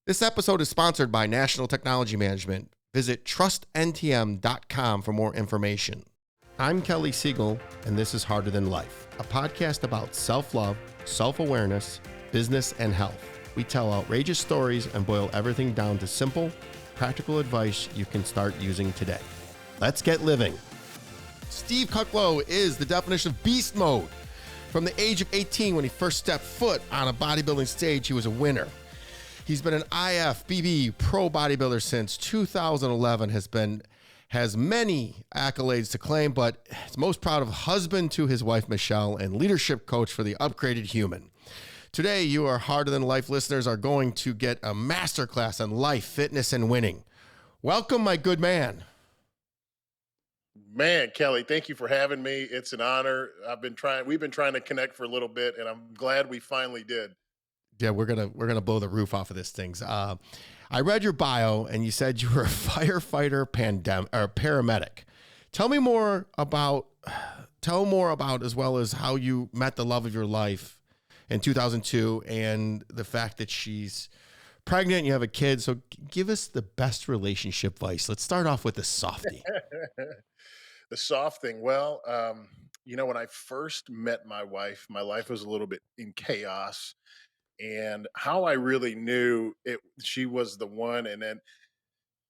This episode is sponsored by National Technology Management. Visit trustntm.com for more information. I'm Kelly Siegel, and this is Harder Than Life, a podcast about self-love, self-awareness, business, and health. We tell outrageous stories and boil everything down to simple, practical advice you can start using today. Let's get living. Steve Kuclo is the definition of beast mode. From the age of 18, when he first stepped foot on a bodybuilding stage, he was a winner. He's been an IFBB Pro Bodybuilder since 2011, has many accolades to claim, but is most proud of husband to his wife, Michelle, and leadership coach for the upgraded human. Today, you, our Harder Than Life listeners, are going to get a masterclass on life, fitness, and winning. Welcome, my good man. Man, Kelly, thank you for having me. It's an honor. We've been trying to connect for a little bit, and I'm glad we finally did. Yeah, we're gonna blow the roof off of this thing. I read your bio, and you said you were a firefighter, paramedic. Tell more about, as well as how you met the love of your life in 2002, and the fact that she's pregnant, and you have a kid. So give us the best relationship advice. Let's start off with the softie. The soft thing. Well, when I first met my life was a little bit in chaos. And how I really knew she was the one, and then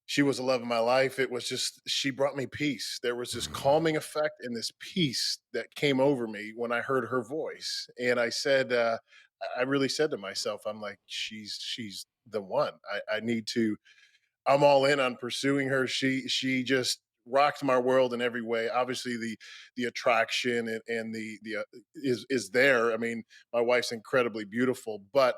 she was the love of my life. It was just, she brought me peace. There was this calming effect and this peace that came over me when I heard her voice. And I said, I really said to myself, I'm like, she's the one. I'm all in on pursuing her. She just rocked my world in every way. Obviously, the attraction and the is there. I mean, my wife's incredibly beautiful, but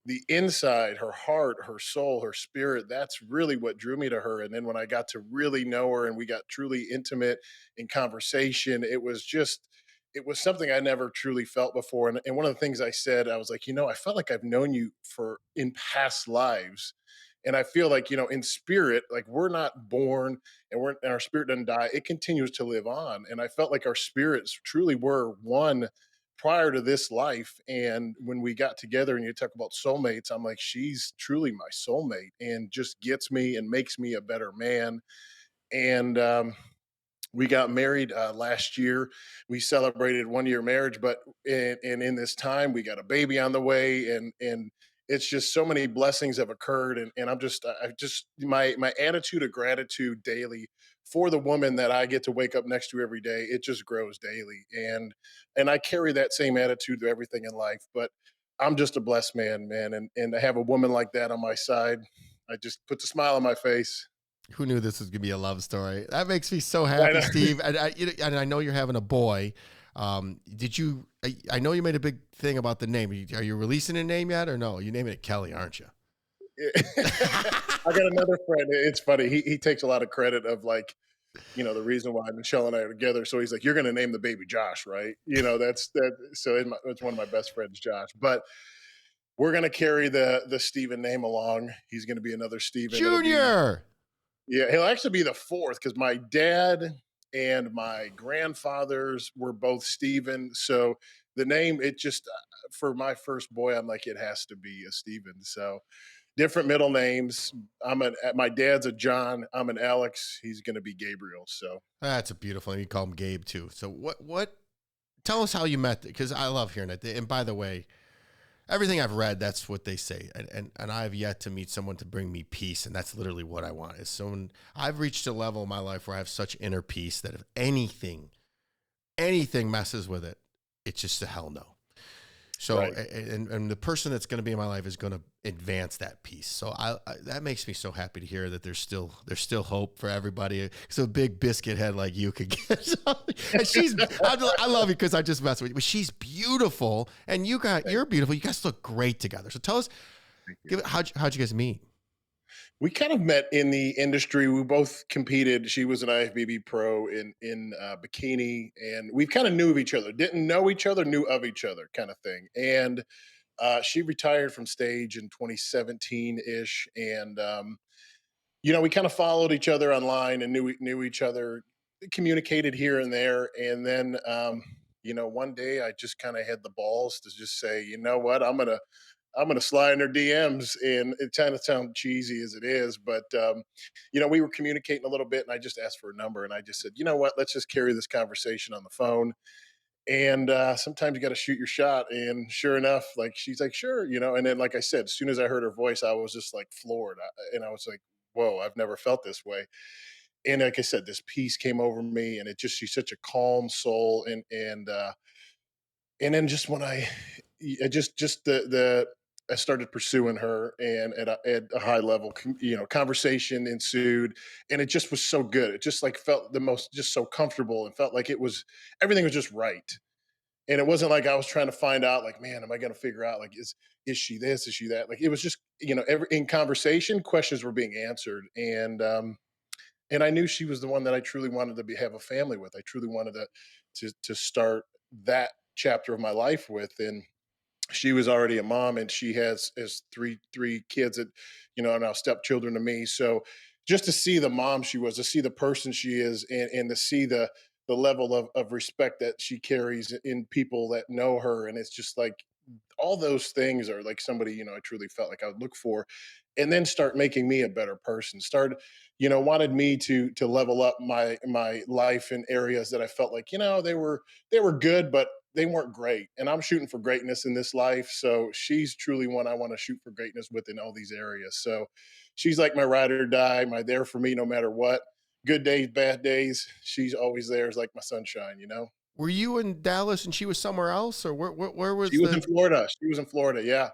the inside, her heart, her soul, her spirit, that's really what drew me to her. And then when I got to really know her and we got truly intimate in conversation, it was something I never truly felt before. And one of the things I said, I was like, I felt like I've known you in past lives. And I feel like, in spirit, like we're not born and our spirit doesn't die. It continues to live on. And I felt like our spirits truly were one prior to this life. And when we got together and you talk about soulmates, I'm like, she's truly my soulmate and just gets me and makes me a better man. And, we got married last year. We celebrated 1 year marriage, but in this time we got a baby on the way, and it's just so many blessings have occurred, and my attitude of gratitude daily for the woman that I get to wake up next to every day. It just grows daily, and I carry that same attitude to everything in life. But I'm just a blessed man, and to have a woman like that on my side, I just puts a smile on my face. Who knew this was gonna be a love story? That makes me so happy, Steve. And I know you're having a boy. Did you? I know you made a big thing about the name. Are you releasing a name yet, or no? You're naming it Kelly, aren't you? I got another friend. It's funny. He takes a lot of credit of the reason why Michelle and I are together. So he's like, "You're going to name the baby Josh, right?" That's that. So it's one of my best friends, Josh. But we're going to carry the Steven name along. He's going to be another Steven Junior. Yeah, he'll actually be the fourth because my dad and my grandfathers were both Stephen. So the name, it just, for my first boy, I'm like, it has to be a Stephen. So different middle names. My dad's a John. I'm an Alex. He's going to be Gabriel. So That's a beautiful name. You call him Gabe too. So what, tell us how you met, because I love hearing it. And by the way, everything I've read, that's what they say. And I have yet to meet someone to bring me peace. And that's literally what I want. Is someone, I've reached a level in my life where I have such inner peace that if anything messes with it, it's just a hell no. So, right. and the person that's going to be in my life is going to advance that peace. So I that makes me so happy to hear that there's still hope for everybody. So a big biscuit head like you could get. And I love you because I just mess with you, but she's beautiful, and you're beautiful. You guys look great together. So tell us, how'd you guys meet? We kind of met in the industry. We both competed. She was an IFBB pro in bikini, and we kind of knew of each other. Didn't know each other, knew of each other, kind of thing. And she retired from stage in 2017-ish, and we kind of followed each other online and knew each other, communicated here and there, and then one day I just kind of had the balls to just say, you know what, I'm I'm going to slide in her DMs. And it kind of sounds cheesy as it is, but, we were communicating a little bit and I just asked for a number and I just said, you know what, let's just carry this conversation on the phone. And sometimes you got to shoot your shot. And sure enough, like, she's like, sure, and then, like I said, as soon as I heard her voice, I was just like floored. And I was like, whoa, I've never felt this way. And like I said, this peace came over me, and she's such a calm soul. And then just when just the I started pursuing her, and at a high level, conversation ensued, and it just was so good. It just like felt the most, just so comfortable, and felt like everything was just right. And it wasn't like I was trying to find out, like, man, am I going to figure out, like, is she this, is she that? Like, it was just, every in conversation, questions were being answered, and I knew she was the one that I truly wanted to have a family with. I truly wanted to start that chapter of my life with. And she was already a mom, and she has three kids that, are now stepchildren to me. So just to see the mom she was, to see the person she is, and to see the level of respect that she carries in people that know her. And it's just like, all those things are like somebody, I truly felt like I would look for, and then start making me a better person. Start, wanted me to level up my life in areas that I felt like, they were good, but they weren't great. And I'm shooting for greatness in this life. So she's truly one I want to shoot for greatness with in all these areas. So she's like my ride or die, my there for me no matter what. Good days, bad days. She's always there, is like my sunshine. Were you in Dallas and she was somewhere else, or where She was was in the? Florida. She was in Florida. Yeah.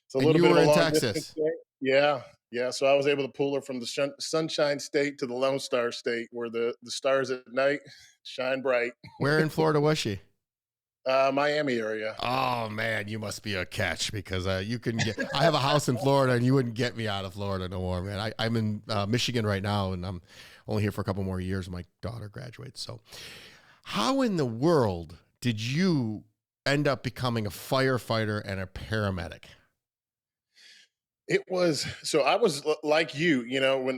It's a And little you bit of were a in long distance Texas. thing. Yeah, yeah. So I was able to pull her from the Sunshine State to the Lone Star State, where the stars at night shine bright. Where in Florida was she? Miami area. Oh man, you must be a catch, because you can get. I have a house in Florida, and you wouldn't get me out of Florida no more, man. I'm in Michigan right now, and I'm only here for a couple more years. My daughter graduates. So, how in the world did you end up becoming a firefighter and a paramedic? It was so I was like you,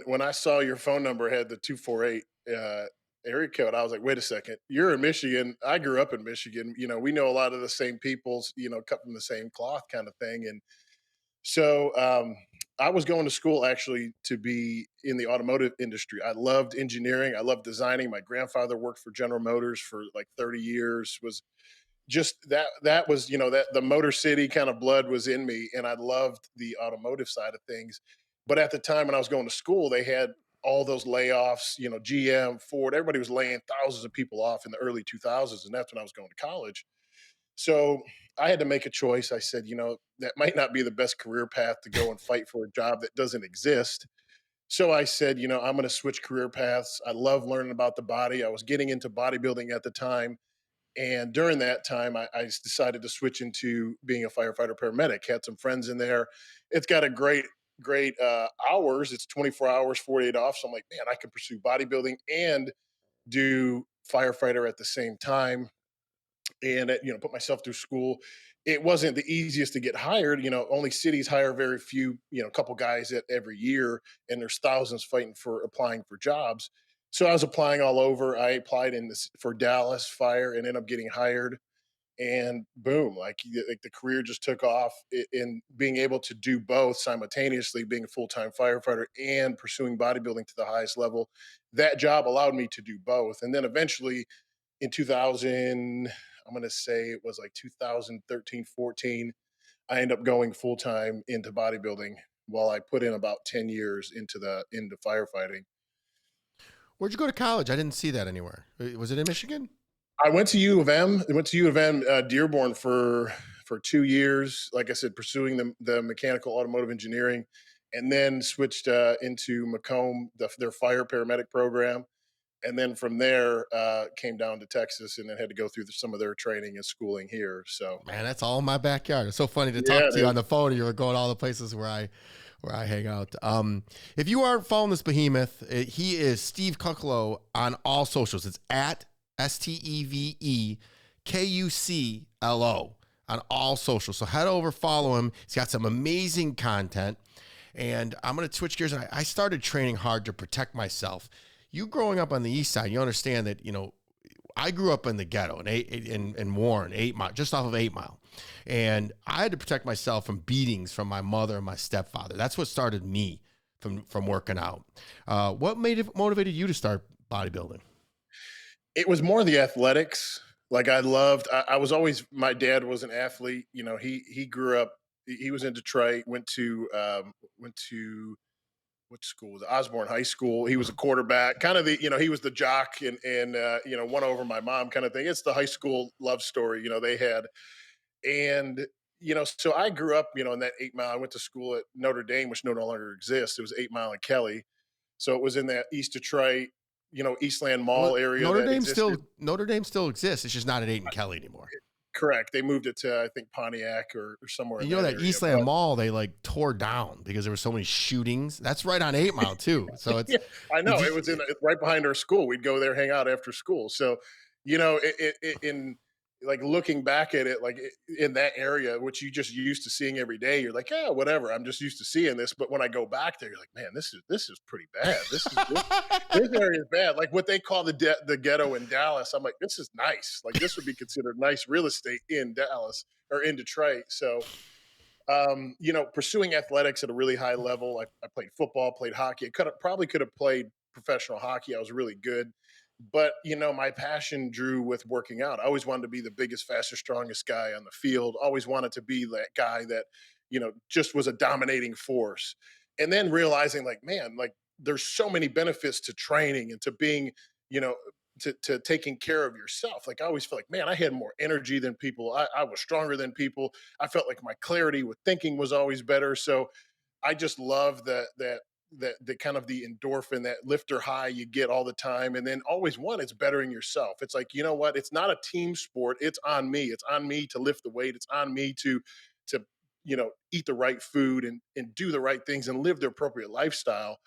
when I saw your phone number had the 248 area code, I was like, wait a second, you're in Michigan. I grew up in Michigan. We know a lot of the same peoples, cut from the same cloth kind of thing. And so I was going to school actually to be in the automotive industry. I loved engineering. I loved designing. My grandfather worked for General Motors for like 30 years, was just that was, that the Motor City kind of blood was in me, and I loved the automotive side of things. But at the time when I was going to school, they had all those layoffs, GM, Ford, everybody was laying thousands of people off in the early 2000s, and that's when I was going to college. So I had to make a choice. I said, that might not be the best career path to go and fight for a job that doesn't exist. So I said, I'm going to switch career paths. I love learning about the body. I was getting into bodybuilding at the time. And during that time, I decided to switch into being a firefighter paramedic. Had some friends in there. It's got a great hours. It's 24 hours, 48 off. So I'm like, man, I can pursue bodybuilding and do firefighter at the same time, and put myself through school. It wasn't the easiest to get hired. Only cities hire very few, a couple guys at every year, and there's thousands fighting for applying for jobs. So I was applying all over. I applied for Dallas fire and ended up getting hired. And boom, like the career just took off in being able to do both simultaneously, being a full-time firefighter and pursuing bodybuilding to the highest level. That job allowed me to do both. And then eventually in 2000, I'm going to say it was like 2013, 14, I ended up going full time into bodybuilding while I put in about 10 years into firefighting. Where'd you go to college? I didn't see that anywhere. Was it in Michigan? I went to U of M. I went to U of M Dearborn for 2 years. Like I said, pursuing the mechanical automotive engineering, and then switched into Macomb, their fire paramedic program. And then from there, came down to Texas, and then had to go through some of their training and schooling here. So, Man, that's all in my backyard. It's so funny to yeah, talk it to you is. on the phone, and you're going all the places where I hang out. If you aren't following this behemoth, he is Steve Kuclo on all socials. It's at SteveKuclo on all socials. So head over, follow him. He's got some amazing content. And I'm going to switch gears. And I started training hard to protect myself. You growing up on the east side, you understand that, I grew up in the ghetto in Warren, 8 Mile, just off of 8 Mile. And I had to protect myself from beatings from my mother and my stepfather. That's what started me from working out. What motivated you to start bodybuilding? It was more the athletics. Like I was always, my dad was an athlete. You know, he grew up, he was in Detroit, went to what school? The Osborne High School. He was a quarterback, kind of he was the jock and won over my mom kind of thing. It's the high school love story, they had. And, so I grew up, in that 8 Mile. I went to school at Notre Dame, which no longer exists. It was 8 Mile and Kelly. So it was in that East Detroit, Eastland Well, Mall area that existed. Notre Dame still exists. It's just not at 8 and Kelly anymore. Correct. They moved it to, I think, Pontiac or somewhere And in you know that that area. Eastland Mall they like tore down because there were so many shootings. That's right on 8 Mile too. So it's Yeah, I know. It was right behind our school. We'd go there, hang out after school. So, in like looking back at it, like in that area, which you just used to seeing every day, you're like, yeah, whatever. I'm just used to seeing this. But when I go back there, you're like, man, this is pretty bad. This area is bad. Like what they call the ghetto in Dallas. I'm like, this is nice. Like this would be considered nice real estate in Dallas or in Detroit. So pursuing athletics at a really high level. I played football, played hockey. Probably could have played professional hockey. I was really good. But, my passion drew with working out. I always wanted to be the biggest, fastest, strongest guy on the field. Always wanted to be that guy that, just was a dominating force. And then realizing like, man, like there's so many benefits to training and to being, you know, to taking care of yourself. Like I always feel like, man, I had more energy than people. I was stronger than people. I felt like my clarity with thinking was always better. So I just love that the kind of the endorphin, that lifter high you get all the time. And then always one, it's bettering yourself. It's like, you know what? It's not a team sport. It's on me. It's on me to lift the weight. It's on me to eat the right food and do the right things and live the appropriate lifestyle.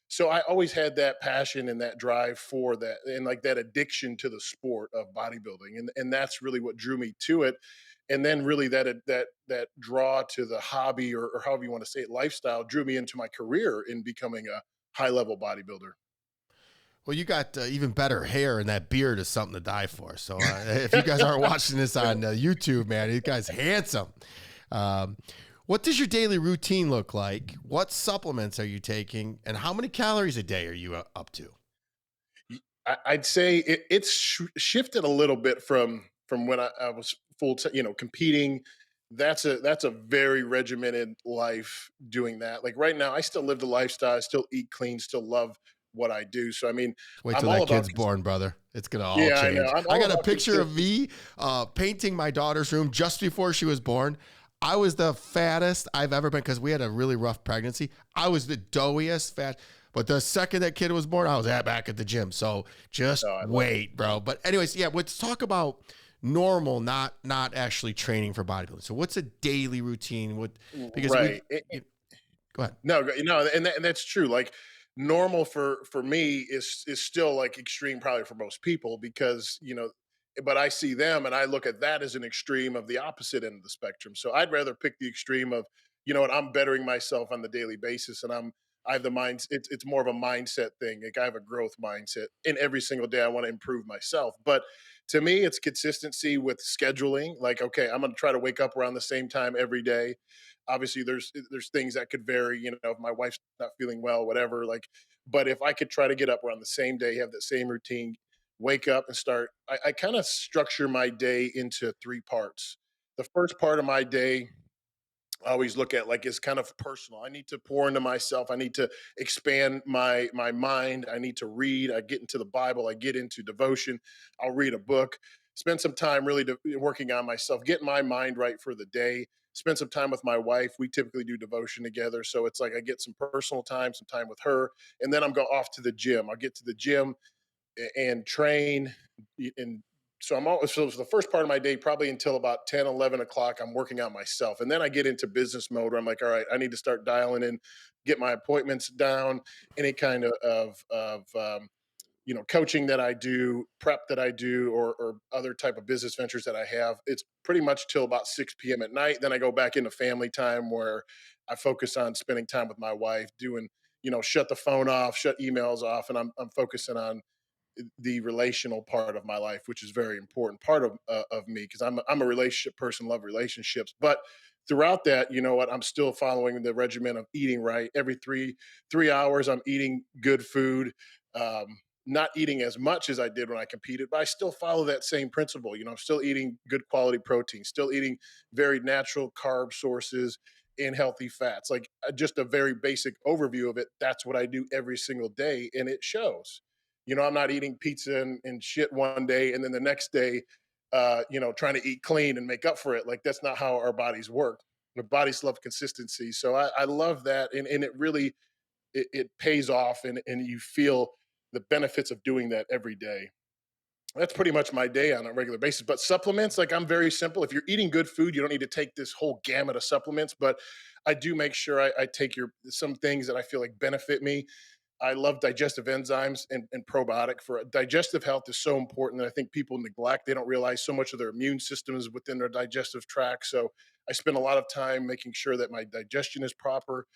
So I always had that passion and that drive for that and like that addiction to the sport of bodybuilding. And that's really what drew me to it. And then really that draw to the hobby or however you want to say it, lifestyle drew me into my career in becoming a high level bodybuilder. Well, you got even better hair, and that beard is something to die for. So if you guys aren't watching this on YouTube, man, this guy's handsome. What does your daily routine look like? What supplements are you taking? And how many calories a day are you up to? I'd say it's shifted a little bit from when I was full time, competing. That's a very regimented life doing that. Like right now, I still live the lifestyle. I still eat clean. Still love what I do. So I mean, Wait I'm till all that about. kid's born, brother. It's gonna all Yeah, I know. change. I'm I all got a about picture of consistency. me painting my daughter's room just before she was born. I was the fattest I've ever been because we had a really rough pregnancy. I was the doughiest fat. But the second that kid was born, I was back at the gym. So just Oh, I love it. wait, bro. But anyways, yeah, let's talk about normal, not actually training for bodybuilding. So what's a daily routine? Because Right. go ahead. No, and that's true. Like normal for me is still like extreme probably for most people because but I see them and I look at that as an extreme of the opposite end of the spectrum. So I'd rather pick the extreme of what, I'm bettering myself on the daily basis and I have the mind. It's more of a mindset thing. Like I have a growth mindset, and every single day I want to improve myself. But to me, it's consistency with scheduling. Like, okay, I'm going to try to wake up around the same time every day. Obviously, there's things that could vary. If my wife's not feeling well, whatever. Like, but if I could try to get up around the same day, have that same routine, wake up and start. I kind of structure my day into three parts. The first part of my day I always look at like it's kind of personal. I need to pour into myself. I need to expand my mind. I need to read. I get into the Bible. I get into devotion. I'll read a book. Spend some time really working on myself, getting my mind right for the day. Spend some time with my wife. We typically do devotion together, so it's like I get some personal time, some time with her, and then I'm go off to the gym. I'll get to the gym and train and so I'm always so the first part of my day probably until about 10, 11 o'clock I'm working out myself and then I get into business mode where I'm like all right I need to start dialing in, get my appointments down, any kind of coaching that I do, prep that I do, or other type of business ventures that I have. It's pretty much till about 6 p.m. at night. Then I go back into family time where I focus on spending time with my wife, doing, shut the phone off, shut emails off, and I'm focusing on the relational part of my life, which is very important part of me because I'm a relationship person, love relationships. But throughout that, you know what, I'm still following the regimen of eating right. Every three hours, I'm eating good food. Not eating as much as I did when I competed, but I still follow that same principle. You know, I'm still eating good quality protein, still eating very natural carb sources and healthy fats. Like just a very basic overview of it. That's what I do every single day, and it shows. You know, I'm not eating pizza and shit one day, and then the next day, trying to eat clean and make up for it. Like that's not how our bodies work. Our bodies love consistency, so I love that, and it really it pays off, and you feel the benefits of doing that every day. That's pretty much my day on a regular basis. But supplements, like I'm very simple. If you're eating good food, you don't need to take this whole gamut of supplements. But I do make sure I take some things that I feel like benefit me. I love digestive enzymes and probiotic for digestive health is so important that I think people neglect. They don't realize so much of their immune system is within their digestive tract. So I spend a lot of time making sure that my digestion is proper.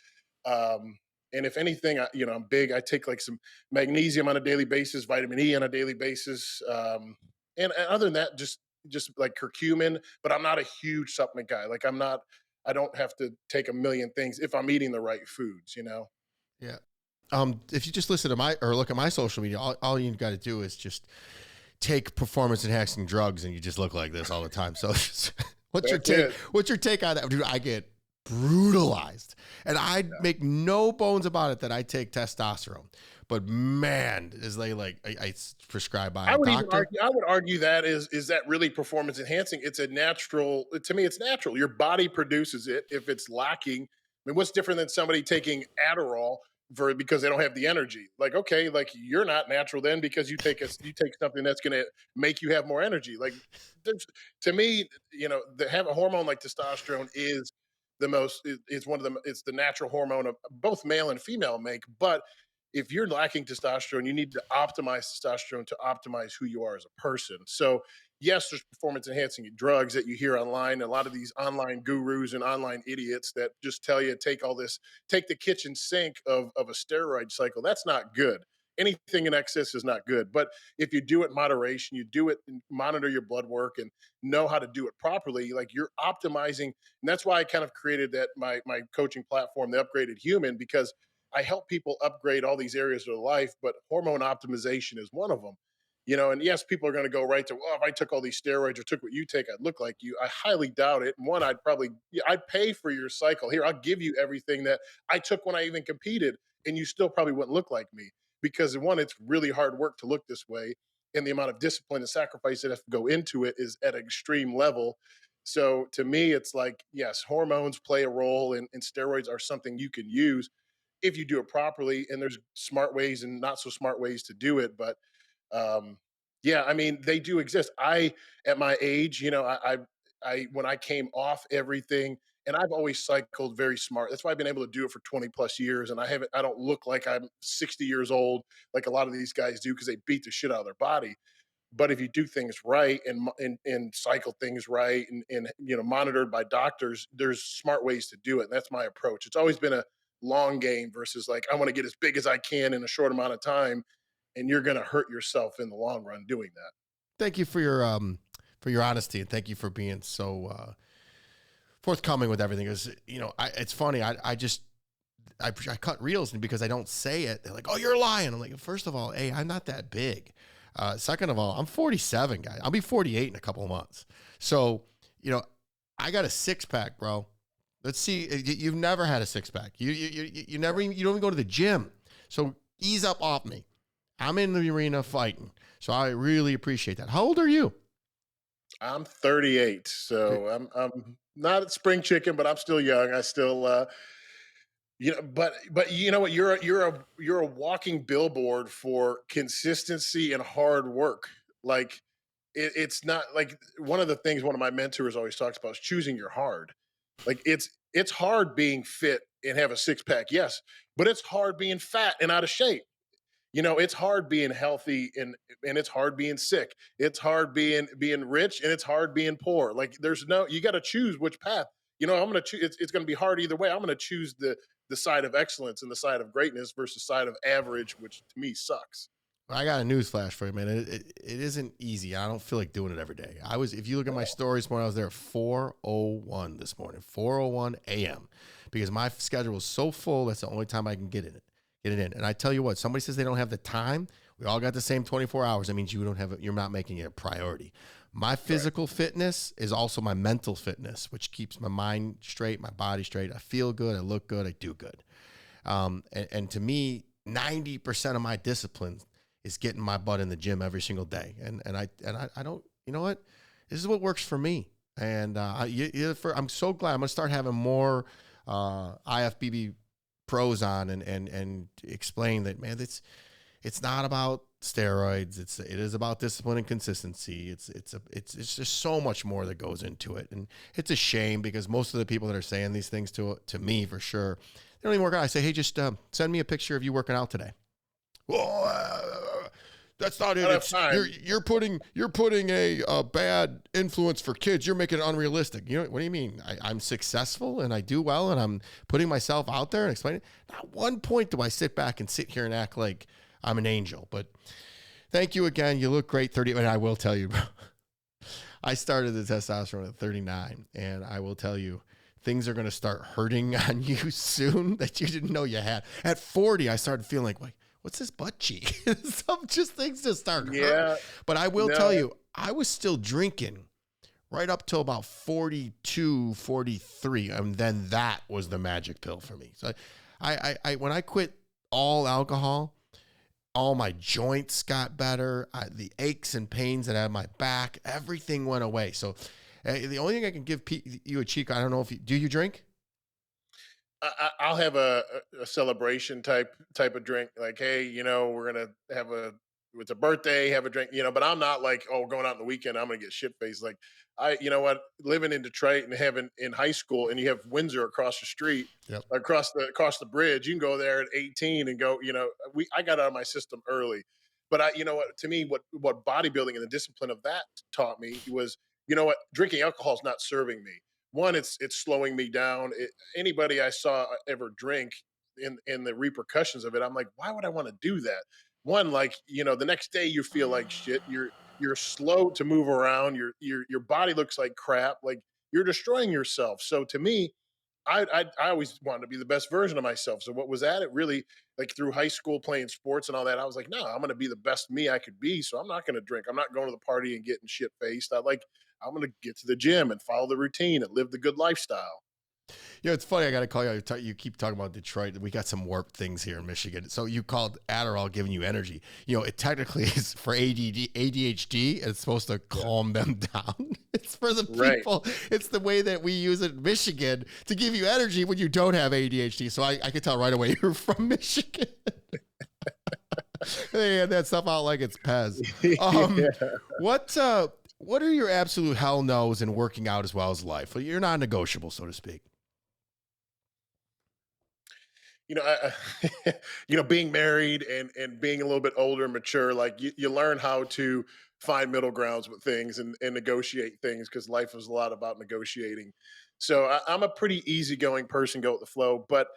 Um, and if anything, I'm big. I take like some magnesium on a daily basis, vitamin E on a daily basis, and other than that, just like curcumin. But I'm not a huge supplement guy. Like I'm not. I don't have to take a million things if I'm eating the right foods. You know. Yeah. If you just listen to my or look at my social media, all you got to do is just take performance enhancing drugs, and you just look like this all the time. So, what's your That's take? it. What's your take on that, dude? I get brutalized, and I Yeah. make no bones about it that I take testosterone. But man, is I prescribed by I a would even doctor. argue. I would argue that is that really performance enhancing? It's a natural. To me, it's natural. Your body produces it. If it's lacking, I mean, what's different than somebody taking Adderall for because they don't have the energy? Like, okay, like you're not natural then because you take something that's going to make you have more energy. Like, to me, to have a hormone like testosterone is the most. It's one of the. It's the natural hormone of both male and female make, but if you're lacking testosterone, you need to optimize testosterone to optimize who you are as a person. So, yes, there's performance enhancing drugs that you hear online. A lot of these online gurus and online idiots that just tell you take all this, take the kitchen sink of a steroid cycle. That's not good. Anything in excess is not good. But if you do it in moderation, you do it and monitor your blood work and know how to do it properly, like you're optimizing. And that's why I kind of created that my coaching platform, the Upgraded Human, because I help people upgrade all these areas of their life, but hormone optimization is one of them. And yes, people are going to go right to, well, if I took all these steroids or took what you take, I'd look like you. I highly doubt it. And one, I'd pay for your cycle. Here, I'll give you everything that I took when I even competed, and you still probably wouldn't look like me because one, it's really hard work to look this way, and the amount of discipline and sacrifice that has to go into it is at an extreme level. So to me, it's like, yes, hormones play a role, and steroids are something you can use if you do it properly. And there's smart ways and not so smart ways to do it. But um, yeah, I mean, they do exist. At my age, when I came off everything, and I've always cycled very smart. That's why I've been able to do it for 20 plus years. And I don't look like I'm 60 years old like a lot of these guys do because they beat the shit out of their body. But if you do things right and cycle things right and monitored by doctors, there's smart ways to do it. And that's my approach. It's always been a long game versus like I want to get as big as I can in a short amount of time, and you're going to hurt yourself in the long run doing that. Thank you for your honesty, and thank you for being so forthcoming with everything. Because it's funny. I cut reels, and because I don't say it, they're like, "Oh, you're lying." I'm like, first of all, hey, I'm not that big. Second of all, I'm 47, guys. I'll be 48 in a couple of months. So, I got a six pack, bro. Let's see. You've never had a six pack. You never even, you don't even go to the gym. So ease up off me. I'm in the arena fighting. So I really appreciate that. How old are you? I'm 38, so I'm not a spring chicken, but I'm still young. I still but you know what? You're a walking billboard for consistency and hard work. Like it's not like one of the things one of my mentors always talks about is choosing your hard. Like it's hard being fit and have a six pack, yes, but it's hard being fat and out of shape. It's hard being healthy and it's hard being sick. It's hard being rich and it's hard being poor. Like you got to choose which path. I'm going to choose. It's going to be hard either way. I'm going to choose the side of excellence and the side of greatness versus side of average, which to me sucks. I got a news flash for you, man. It isn't easy. I don't feel like doing it every day. If you look at my stories when I was there at 4:01 this morning, 4:01 a.m., because my schedule was so full. That's the only time I can get it in. And I tell you what, somebody says they don't have the time. We all got the same 24 hours. That means you don't have it. You're not making it a priority. My Right. physical fitness is also my mental fitness, which keeps my mind straight, my body straight. I feel good. I look good. I do good. And to me, 90% of my discipline is getting my butt in the gym every single day. And I don't, you know what? This is what works for me. And I'm so glad. I'm going to start having more IFBB pros on and explain that, man, it's not about steroids. It is about discipline and consistency. It's just so much more that goes into it. And it's a shame because most of the people that are saying these things to me for sure, they don't even work out. I say, hey, just send me a picture of you working out today. Well, that's not I it. don't have It's time. you're putting a bad influence for kids. You're making it unrealistic. You know what do you mean? I'm successful and I do well and I'm putting myself out there and explaining. Not one point do I sit back and sit here and act like I'm an angel. But thank you again. You look great. 30. And I will tell you, bro, I started the testosterone at 39, and I will tell you, things are going to start hurting on you soon that you didn't know you had. At 40, I started feeling like, wait, what's this butt cheek? Some just things just start hurt. Yeah. But I will No. tell you, I was still drinking right up till about 42, 43. And then that was the magic pill for me. So when I quit all alcohol, all my joints got better. The aches and pains that I had in my back, everything went away. So the only thing I can give you a cheek, I don't know if do you drink? I'll have a celebration type of drink. Like, hey, we're gonna have it's a birthday, have a drink, But I'm not like, oh, going out on the weekend, I'm gonna get shit faced. Like, you know what, living in Detroit and having in high school, and you have Windsor across the street, Yep. across the bridge. You can go there at 18 and go. I got out of my system early, but what, to me, what bodybuilding and the discipline of that taught me was, drinking alcohol is not serving me. One, it's slowing me down. Anybody I saw ever drink in the repercussions of it, I'm like, why would I want to do that? One, like, the next day you feel like shit. You're slow to move around. Your body looks like crap. Like, you're destroying yourself. So to me, I always wanted to be the best version of myself. So what was that? It really, like, through high school playing sports and all that, I was like, no, I'm going to be the best me I could be. So I'm not going to drink. I'm not going to the party and getting shit faced. I'm going to get to the gym and follow the routine and live the good lifestyle. You know, it's funny. I got to call you. You keep talking about Detroit. We got some warped things here in Michigan. So you called Adderall giving you energy. You know, it technically is for ADHD. And it's supposed to Yeah. calm them down. It's for the Right. people. It's the way that we use it in Michigan to give you energy when you don't have ADHD. So I could tell right away you're from Michigan. They had that stuff out like it's Pez. Yeah. What are your absolute hell no's in working out as well as life? You're not negotiable, so to speak. Being married and being a little bit older and mature, like, you learn how to find middle grounds with things and negotiate things, because life is a lot about negotiating. So I'm a pretty easygoing person, go with the flow. But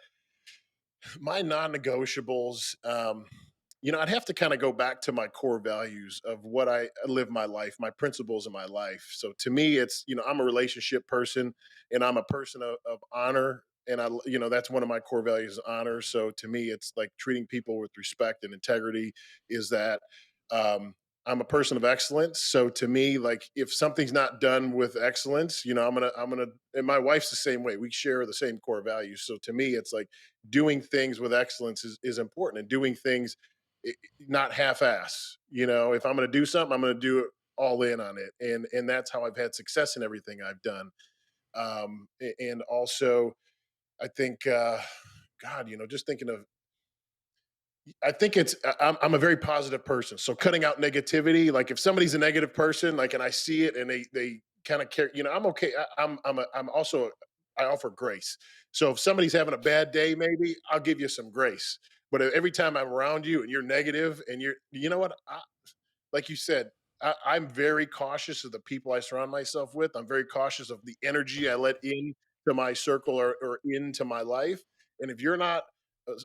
my non-negotiables, I'd have to kind of go back to my core values of what I live my life, my principles in my life. So to me, it's, I'm a relationship person, and I'm a person of honor. And that's one of my core values, honor. So to me, it's like treating people with respect and integrity. Is that, um, I'm a person of excellence. So to me, like, if something's not done with excellence, I'm gonna, and my wife's the same way. We share the same core values. So to me, it's like doing things with excellence is important, and doing things, not half-ass. If I'm going to do something, I'm going to do it all in on it, and that's how I've had success in everything I've done. And also, I think, God, just thinking of, I think I'm a very positive person. So cutting out negativity, like, if somebody's a negative person, like, and I see it and they kind of care, I'm okay. I'm also, I offer grace. So if somebody's having a bad day, maybe I'll give you some grace. But every time I'm around you and you're negative and you know what, like you said, I'm very cautious of the people I surround myself with. I'm very cautious of the energy I let in to my circle, or into my life. And if you're not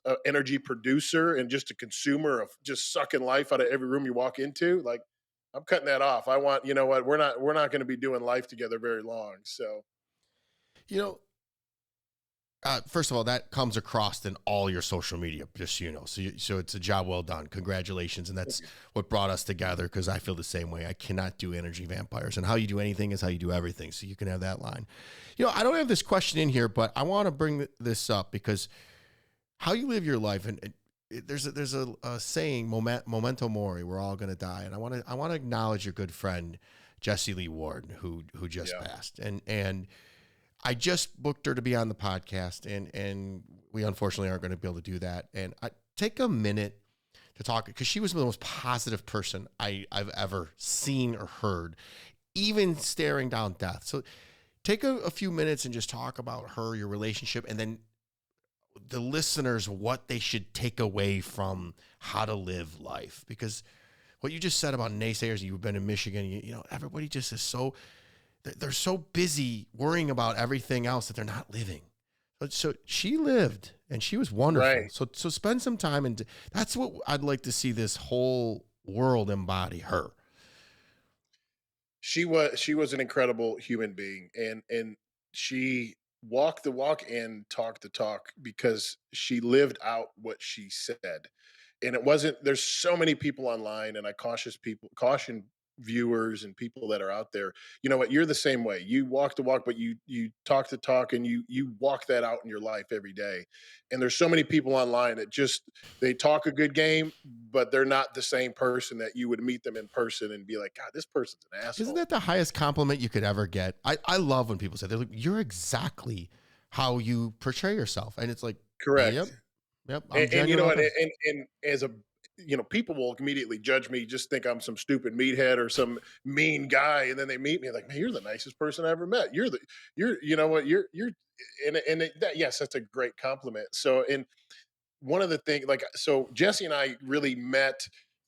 a energy producer and just a consumer of just sucking life out of every room you walk into, like I'm cutting that off. I want, you know what, we're not going to be doing life together very long. So You know, first of all, that comes across in all your social media, just so you know. So it's a job well done. Congratulations, and that's what brought us together. Because I feel the same way. I cannot do energy vampires, and how you do anything is how you do everything. So you can have that line. You know, I don't have this question in here, but I want to bring this up because how you live your life, and there's a saying, memento mori. We're all going to die, and I want to acknowledge your good friend Jessie Lee Ward, who just yeah, passed, and I just booked her to be on the podcast, and we unfortunately aren't going to be able to do that. And I take a minute to talk because she was the most positive person I've ever seen or heard, even staring down death. So take a few minutes and just talk about her, your relationship, and then the listeners what they should take away from how to live life. Because what you just said about naysayers, you've been in Michigan, you know, everybody just is so they're so busy worrying about everything else that they're not living. So she lived and she was wonderful. right. So spend some time, and that's what I'd like to see this whole world embody her. She was an incredible human being, and she walked the walk and talked the talk because she lived out what she said. And it wasn't there's so many people online, and I caution viewers and people that are out there, you know what, you're the same way. You walk the walk, but you talk the talk, and you walk that out in your life every day. And there's so many people online that just they talk a good game, but they're not the same person that you would meet them in person and be like, God, this person's an Isn't asshole. that the highest compliment you could ever get? I love when people say they're like, you're exactly how you portray yourself. And it's like, yep, Correct. yep, I'm And you genuine know all the what? time. And as a people will immediately judge me, just think I'm some stupid meathead or some mean guy, and then they meet me like, man, you're the nicest person I ever met. You know what, that, yes, that's a great compliment. So, and one of the things, like, so Jesse and I really met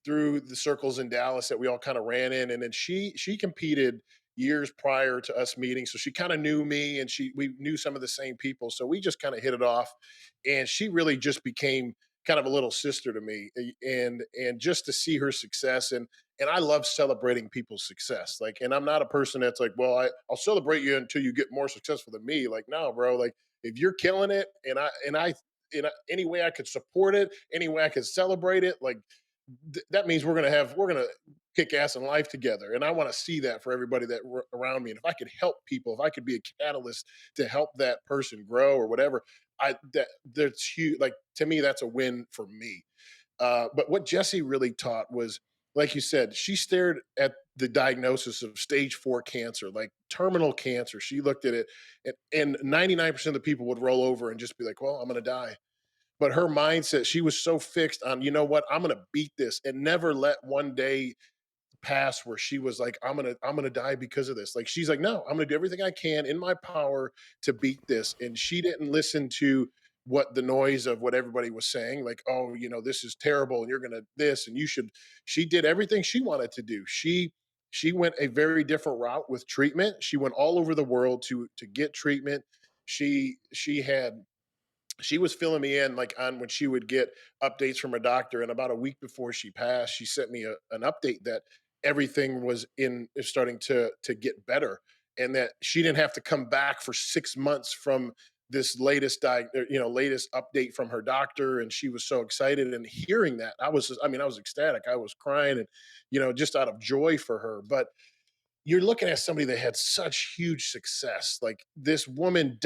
through the circles in Dallas that we all kind of ran in, and then she competed years prior to us meeting, so she kind of knew me, and we knew some of the same people, so we just kind of hit it off, and she really just became kind of a little sister to me, and just to see her success, and I love celebrating people's success, like, and I'm not a person that's like, well, I'll celebrate you until you get more successful than me, like, no, bro, like if you're killing it, and I in any way I could support it, any way I could celebrate it, like that means we're gonna kick ass in life together. And I want to see that for everybody around me. And if I could help people, if I could be a catalyst to help that person grow or whatever, that's huge. Like to me, that's a win for me. But what Jesse really taught was, like you said, she stared at the diagnosis of stage 4 cancer, like terminal cancer. She looked at it, and 99% of the people would roll over and just be like, well, I'm going to die. But her mindset, she was so fixed on, you know what, I'm going to beat this, and never let one day pass where she was like, I'm gonna die because of this. Like she's like, no, I'm gonna do everything I can in my power to beat this. And she didn't listen to what the noise of what everybody was saying, like, oh, this is terrible, and you're gonna this, and you should. She did everything she wanted to do. She went a very different route with treatment. She went all over the world to get treatment. She was filling me in like on when she would get updates from her doctor, and about a week before she passed she sent me an update that everything was in is starting to get better, and that she didn't have to come back for 6 months from this latest update from her doctor. And she was so excited, and hearing that, I was ecstatic. I was crying, and just out of joy for her. But you're looking at somebody that had such huge success. Like this woman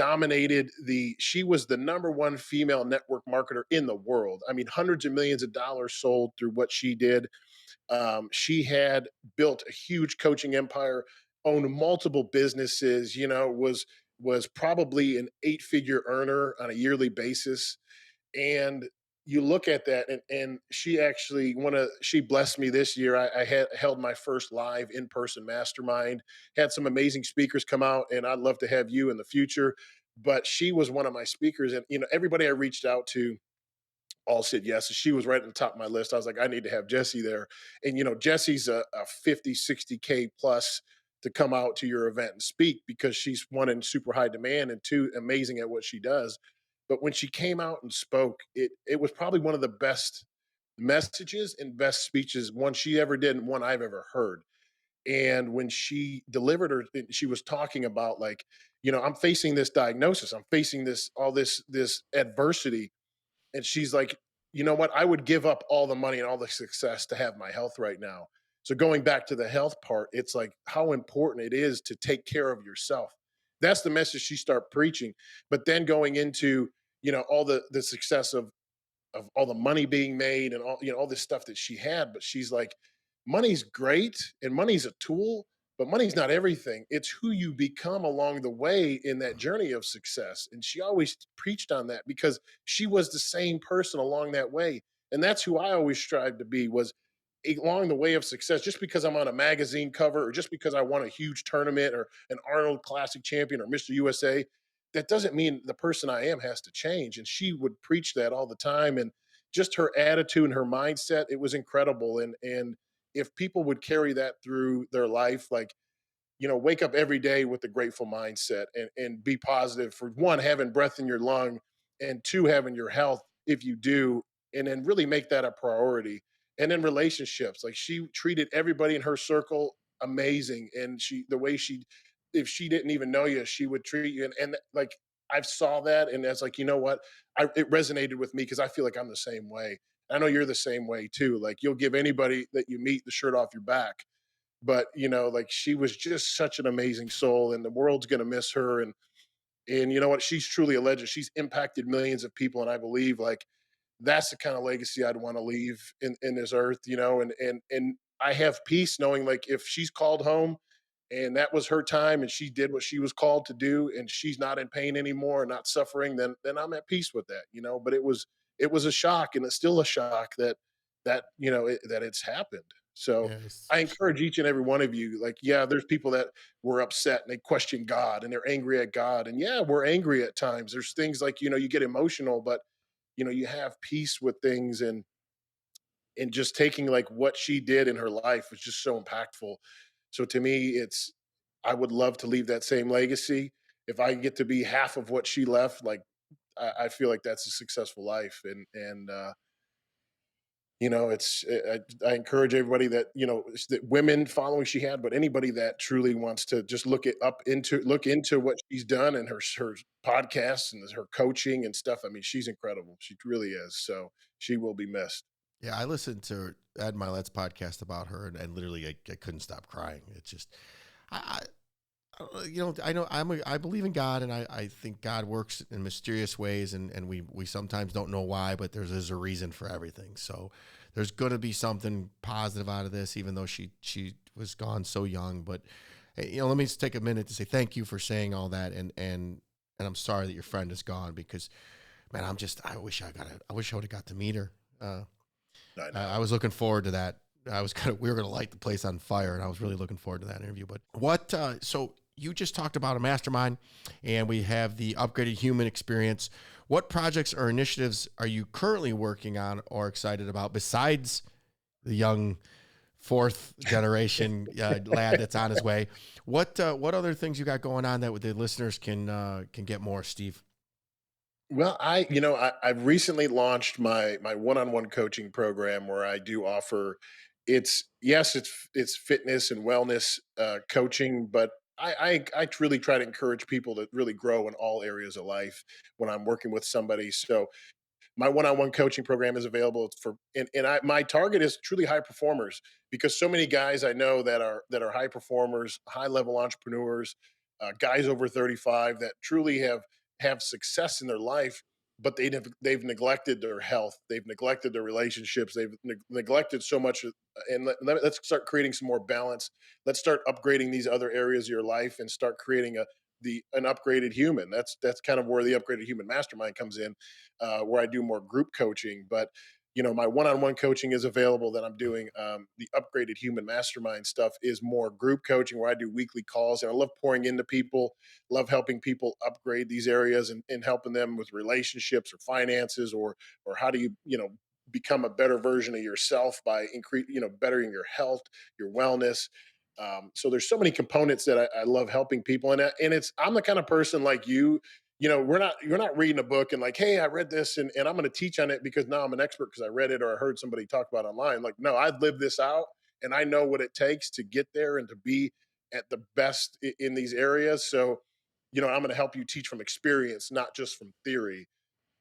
she was the number one female network marketer in the world. I mean, hundreds of millions of dollars sold through what she did. She had built a huge coaching empire, owned multiple businesses, was probably an 8-figure earner on a yearly basis. And you look at that, and she blessed me this year. I had held my first live in-person mastermind, had some amazing speakers come out, and I'd love to have you in the future. But she was one of my speakers, and everybody I reached out to all said yes. She was right at the top of my list. I was like, I need to have Jesse there. And Jesse's a 50, 60K plus to come out to your event and speak, because she's, one, in super high demand, and two, amazing at what she does. But when she came out and spoke, it was probably one of the best messages and best speeches, one she ever did and one I've ever heard. And when she delivered her, she was talking about like, I'm facing this diagnosis, I'm facing this adversity, and she's like, you know what? I would give up all the money and all the success to have my health right now. So going back to the health part, it's like how important it is to take care of yourself. That's the message she started preaching. But then going into, all the success of all the money being made and all this stuff that she had, but she's like, money's great and money's a tool, but money's not everything. It's who you become along the way in that journey of success. And she always preached on that because she was the same person along that way. And that's who I always strived to be, was along the way of success. Just because I'm on a magazine cover or just because I won a huge tournament or an Arnold Classic champion or Mr. USA, that doesn't mean the person I am has to change. And she would preach that all the time. And just her attitude and her mindset, it was incredible. And if people would carry that through their life, like, wake up every day with a grateful mindset and be positive, for one, having breath in your lung, and two, having your health if you do, and then really make that a priority. And in relationships, like, she treated everybody in her circle amazing. And the way if she didn't even know you, she would treat you. And like, I've saw that. And that's like, you know what? It resonated with me because I feel like I'm the same way. I know you're the same way too. Like, you'll give anybody that you meet the shirt off your back, but like, she was just such an amazing soul, and the world's going to miss her. And you know what, she's truly a legend. She's impacted millions of people, and I believe, like, that's the kind of legacy I'd want to leave in this earth, and I have peace knowing, like, if she's called home and that was her time and she did what she was called to do and she's not in pain anymore and not suffering, then I'm at peace with that. But it was a shock, and it's still a shock that it's happened. So Yes. I encourage each and every one of you, like, yeah, there's people that were upset and they question God and they're angry at God. And yeah, we're angry at times. There's things like, you get emotional, but you have peace with things. And just taking, like, what she did in her life was just so impactful. So to me, I would love to leave that same legacy. If I get to be half of what she left, like, I feel like that's a successful life. And I encourage everybody that, that women following she had, but anybody that truly wants to just look into what she's done and her podcasts and her coaching and stuff. I mean, she's incredible. She really is. So she will be missed. Yeah, I listened to Ed Milet's podcast about her, and literally I couldn't stop crying. It's just, I know I believe in God, and I think God works in mysterious ways, and we sometimes don't know why, but there's a reason for everything. So there's going to be something positive out of this, even though she was gone so young. But let me just take a minute to say thank you for saying all that, and I'm sorry that your friend is gone, because, man, I wish I wish I would have got to meet her. I I know. was looking forward to that. We were going to light the place on fire, and I was really looking forward to that interview. But so you just talked about a mastermind, and we have the upgraded human experience. What projects or initiatives are you currently working on or excited about besides the young fourth generation lad that's on his way? What other things you got going on that the listeners can get more, Steve? Well, I've recently launched my one-on-one coaching program where I do offer. It's fitness and wellness coaching, but I really try to encourage people to really grow in all areas of life when I'm working with somebody. So my one-on-one coaching program is available for, and my target is truly high performers, because so many guys I know that are high performers, high level entrepreneurs, guys over 35 that truly have success in their life, but they've neglected their health, they've neglected their relationships, they've neglected so much. And let's start creating some more balance. Let's start upgrading these other areas of your life and start creating an upgraded human. That's kind of where the upgraded human mastermind comes in, where I do more group coaching. But my one-on-one coaching is available that I'm doing. The upgraded human mastermind stuff is more group coaching, where I do weekly calls, and I love pouring into people, love helping people upgrade these areas, and helping them with relationships or finances, or how do you become a better version of yourself by bettering your health, your wellness. So there's so many components that I love helping people, and I'm the kind of person like you. you're not reading a book and like, hey, I read this and I'm going to teach on it because now I'm an expert because I read it or I heard somebody talk about it online. Like, no, I've lived this out and I know what it takes to get there and to be at the best in these areas. So, I'm going to help you teach from experience, not just from theory.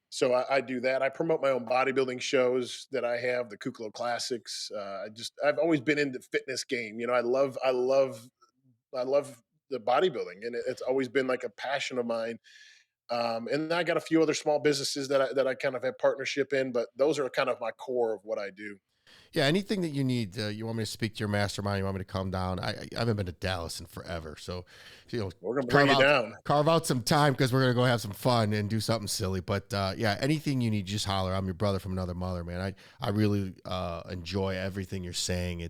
So I do that. I promote my own bodybuilding shows that I have, the Kuclo Classics. I've always been in the fitness game. I love the bodybuilding, and it's always been like a passion of mine. And I got a few other small businesses that I kind of have partnership in, but those are kind of my core of what I do. Yeah, anything that you need, you want me to speak to your mastermind, you want me to come down. I haven't been to Dallas in forever, so We're gonna bring carve you out down. carve out some time because we're gonna go have some fun and do something silly. But yeah, anything you need, just holler. I'm your brother from another mother, man. I really enjoy everything you're saying.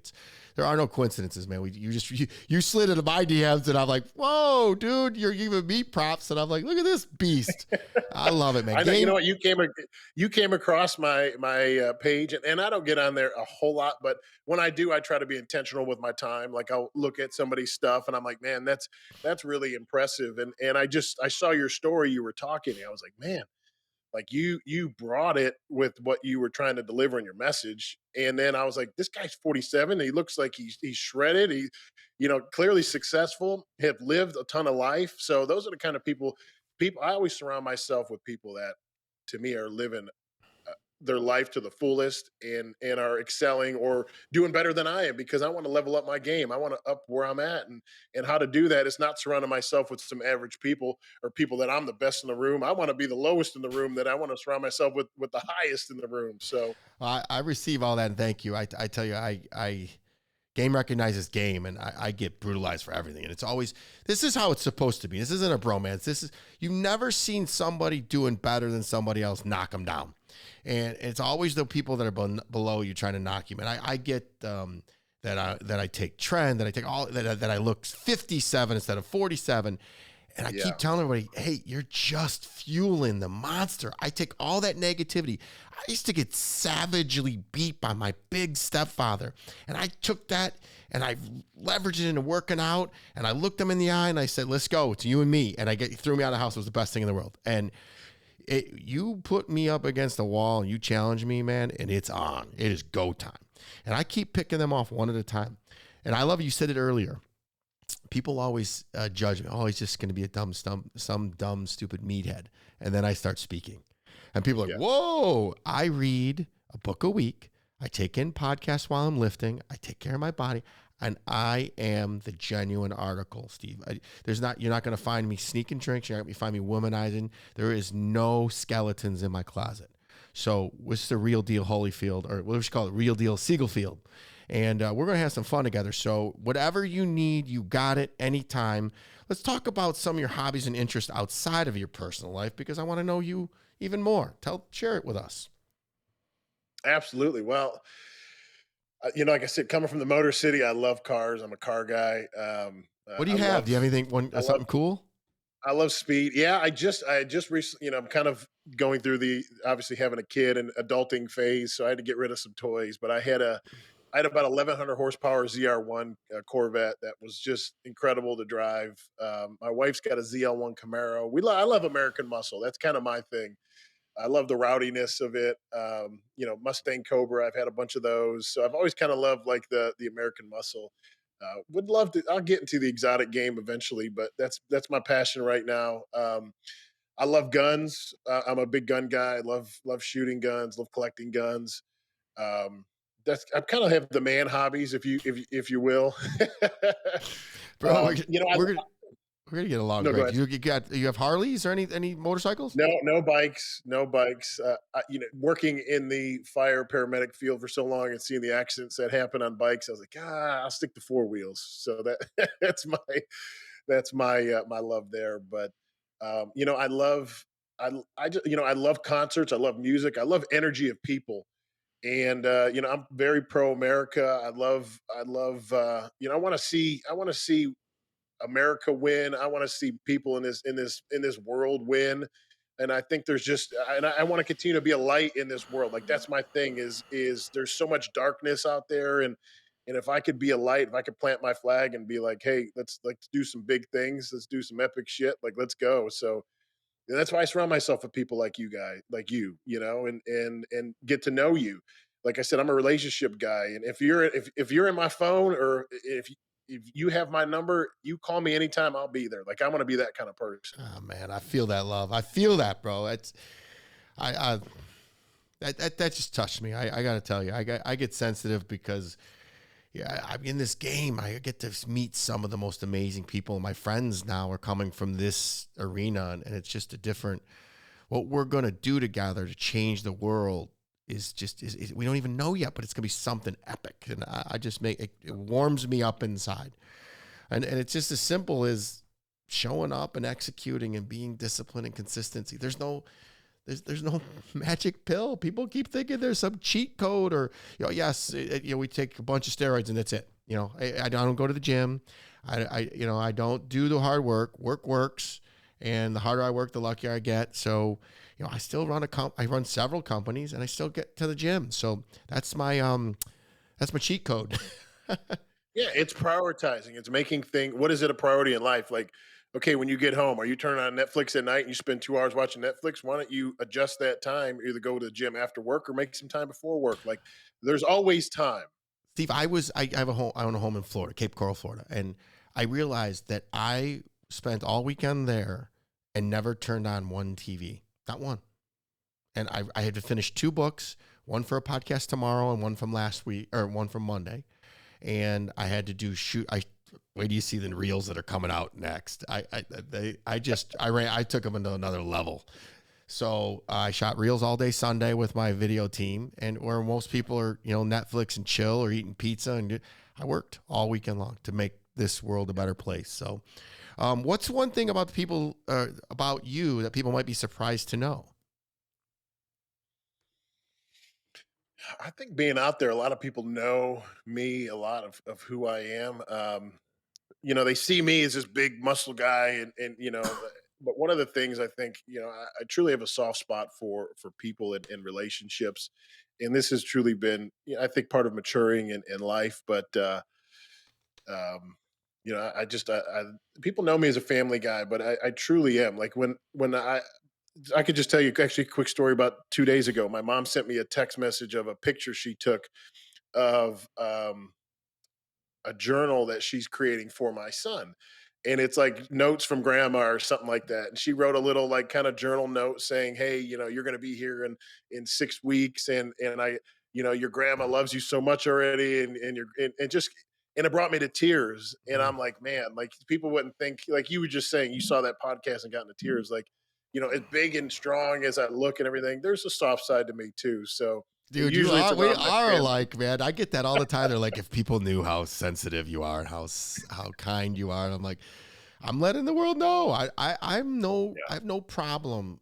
There are no coincidences, man. You slid into my DMs and I'm like, whoa, dude, you're giving me props, and I'm like, look at this beast. I love it, man. I know. You know Game. what? You came across my page, and I don't get on there a whole lot, but when I do, I try to be intentional with my time. Like I'll look at somebody's stuff, and I'm like, man, that's really impressive. And I saw your story. You were talking, and I was like, man, like you brought it with what you were trying to deliver in your message. And then I was like, this guy's 47. He looks like he's shredded. He, clearly successful, have lived a ton of life. So those are the kind of people I always surround myself with people that to me are living their life to the fullest and are excelling or doing better than I am because I want to level up my game. I want to up where I'm at and how to do that is not surrounding myself with some average people or people that I'm the best in the room. I want to be the lowest in the room. That I want to surround myself with the highest in the room. So I receive all that, and thank you. I tell you, I game recognizes game, and I get brutalized for everything. And it's always, this is how it's supposed to be. This isn't a bromance. You've never seen somebody doing better than somebody else knock them down. And it's always the people that are below you trying to knock you. And I get that I take trend, that I take all that I look 57 instead of 47. And I keep yeah, telling everybody, hey, you're just fueling the monster. I take all that negativity. I used to get savagely beat by my big stepfather. And I took that and I leveraged it into working out. And I looked him in the eye and I said, let's go. It's you and me. And threw me out of the house. It was the best thing in the world. And you put me up against the wall and you challenge me, man, and it's on. It is go time. And I keep picking them off one at a time. And I love you said it earlier. People always judge me. Oh, he's just going to be some dumb, stupid meathead. And then I start speaking. And people are like, yeah. whoa, I read a book a week. I take in podcasts while I'm lifting. I take care of my body. And I am the genuine article, Steve. You're not going to find me sneaking drinks. You're not going to find me womanizing. There is no skeletons in my closet. So what's the real deal Holyfield, or what we should call it, real deal Siegelfield. And we're going to have some fun together. So whatever you need, you got it anytime. Let's talk about some of your hobbies and interests outside of your personal life because I want to know you even more. Share it with us. Absolutely. Well, like I said, coming from the Motor City, I love cars. I'm a car guy. What do you have? Do you have anything, I love something cool? I love speed. Yeah, I just recently, I'm kind of going through the obviously having a kid and adulting phase, so I had to get rid of some toys. But I had about 1100 horsepower ZR1 Corvette that was just incredible to drive. My wife's got a ZL1 Camaro. I love American muscle. That's kind of my thing. I love the rowdiness of it. Mustang Cobra. I've had a bunch of those, so I've always kind of loved like the American muscle. Would love to. I'll get into the exotic game eventually, but that's my passion right now. I love guns. I'm a big gun guy. I love shooting guns. Love collecting guns. Um, I kind of have the man hobbies, if you will. Bro, I we're gonna we're gonna get along no go great. ahead. You have Harleys or any motorcycles? No, no bikes, no bikes. Working in the fire paramedic field for so long and seeing the accidents that happen on bikes, I was like, I'll stick to four wheels. So that's my love there. But I love I love concerts. I love music. I love energy of people. And I'm very pro America. I want to see America win. I want to see people in this world win. And I think I want to continue to be a light in this world. Like that's my thing is there's so much darkness out there. And if I could be a light, if I could plant my flag and be like, hey, let's do some big things. Let's do some epic shit. Like, let's go. So That's why I surround myself with people like you guys, like you know, and get to know you. Like I said, I'm a relationship guy, and if you're in my phone, or if you have my number, you call me anytime, I'll be there. Like I want to be that kind of person. Oh man, I feel that love. I feel that, bro. It's I that just touched me. I got to tell you, I get sensitive because yeah, I'm in this game. I get to meet some of the most amazing people. My friends now are coming from this arena, and it's just a different. What we're gonna do together to change the world is just is we don't even know yet, but it's gonna be something epic, and I just make it warms me up inside, and it's just as simple as showing up and executing and being disciplined and consistency. There's no magic pill. People keep thinking there's some cheat code or, yes, we take a bunch of steroids and that's it. I don't go to the gym. I don't do the hard work. Work works. And the harder I work, the luckier I get. So, I still I run several companies and I still get to the gym. So that's my cheat code. Yeah, it's prioritizing. It's making what is it a priority in life? Like, okay, when you get home, are you turning on Netflix at night and you spend 2 hours watching Netflix? Why don't you adjust that time, either go to the gym after work or make some time before work? Like, there's always time. Steve, I have a home. I own a home in Florida, Cape Coral, Florida, and I realized that I spent all weekend there and never turned on one TV, not one. And I had to finish 2 books, one for a podcast tomorrow and one from last week, or one from Monday. And I had to do wait do you see the reels that are coming out next? I took them into another level. So I shot reels all day Sunday with my video team, and where most people are, Netflix and chill or eating pizza, and I worked all weekend long to make this world a better place. So, what's one thing about the people about you that people might be surprised to know? I think being out there, a lot of people know me, a lot of who I am. They see me as this big muscle guy, but one of the things I think, I truly have a soft spot for people in relationships, and this has truly been, I think, part of maturing in life. But um, I people know me as a family guy, but I truly am. Like when I could just tell you actually a quick story. About 2 days ago, my mom sent me a text message of a picture she took of a journal that she's creating for my son. And it's like notes from grandma or something like that. And she wrote a little like kind of journal note saying, "Hey, you're going to be here in 6 weeks, and your grandma loves you so much already, and you're and just." And it brought me to tears. And I'm like, man, like people wouldn't think, like you were just saying, you saw that podcast and got into tears. Like, as big and strong as I look and everything, there's a soft side to me too. So, and Dude, usually it's we around my are family. like, man, I get that all the time. They're like, if people knew how sensitive you are, how kind you are. And I'm like, I'm letting the world know. I have no problem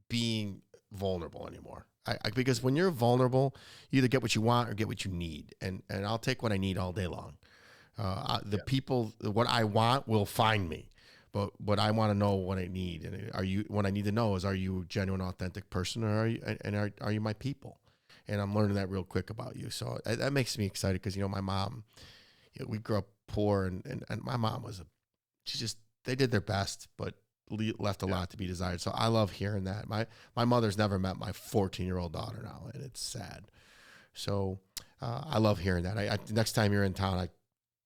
being vulnerable anymore. Because when you're vulnerable, you either get what you want or get what you need. And I'll take what I need all day long. The Yeah. people, what I want will find me. But what I want to know what I need, and what I need to know is, are you a genuine, authentic person, or are you my people? And I'm learning that real quick about you. So that makes me excited because, my mom, we grew up poor, and my mom they did their best, but left a Yeah. lot to be desired. So I love hearing that. My mother's never met my 14-year-old daughter now, and it's sad. So I love hearing that. Next time you're in town, I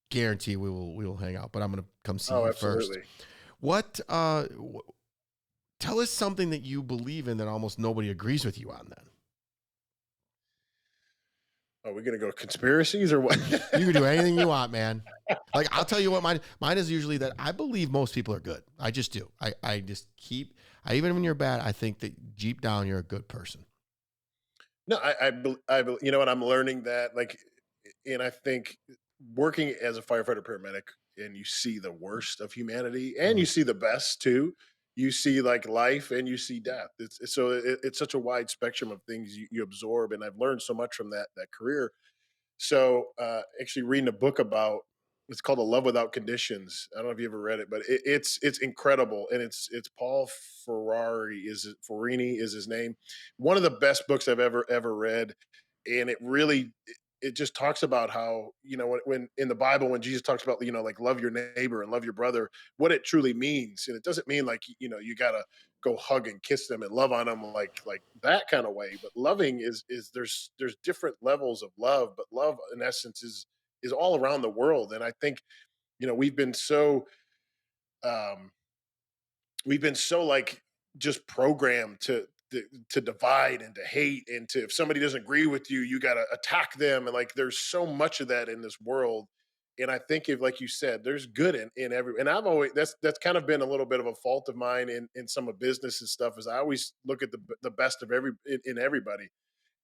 guarantee we will hang out, but I'm going to come see Oh, you first. absolutely. What, tell us something that you believe in that almost nobody agrees with you on then. Are we gonna go conspiracies or what? You can do anything you want, man. Like, I'll tell you what, mine is usually that I believe most people are good. I just do. Even when you're bad, I think that deep down you're a good person. No, you know what, I'm learning that, like, and I think working as a firefighter paramedic, and you see the worst of humanity and you Mm. see the best too. You see like life and you see death. It's such a wide spectrum of things you absorb, and I've learned so much from that career. So, actually reading a book about, it's called A Love Without Conditions. I don't know if you ever read it, but it's incredible, and it's Paul Ferrini is his name. One of the best books I've ever read, and it really it just talks about how, when in the Bible, when Jesus talks about, like love your neighbor and love your brother, what it truly means. And it doesn't mean like, you got to go hug and kiss them and love on them like that kind of way. But loving is there's different levels of love, but love in essence is all around the world. And I think, we've been so, um, like just programmed to divide and to hate, and to, if somebody doesn't agree with you, you got to attack them. And like there's so much of that in this world. And I think, if, like you said, there's good in every, and I've always, that's kind of been a little bit of a fault of mine in some of business and stuff, is I always look at the best of in everybody,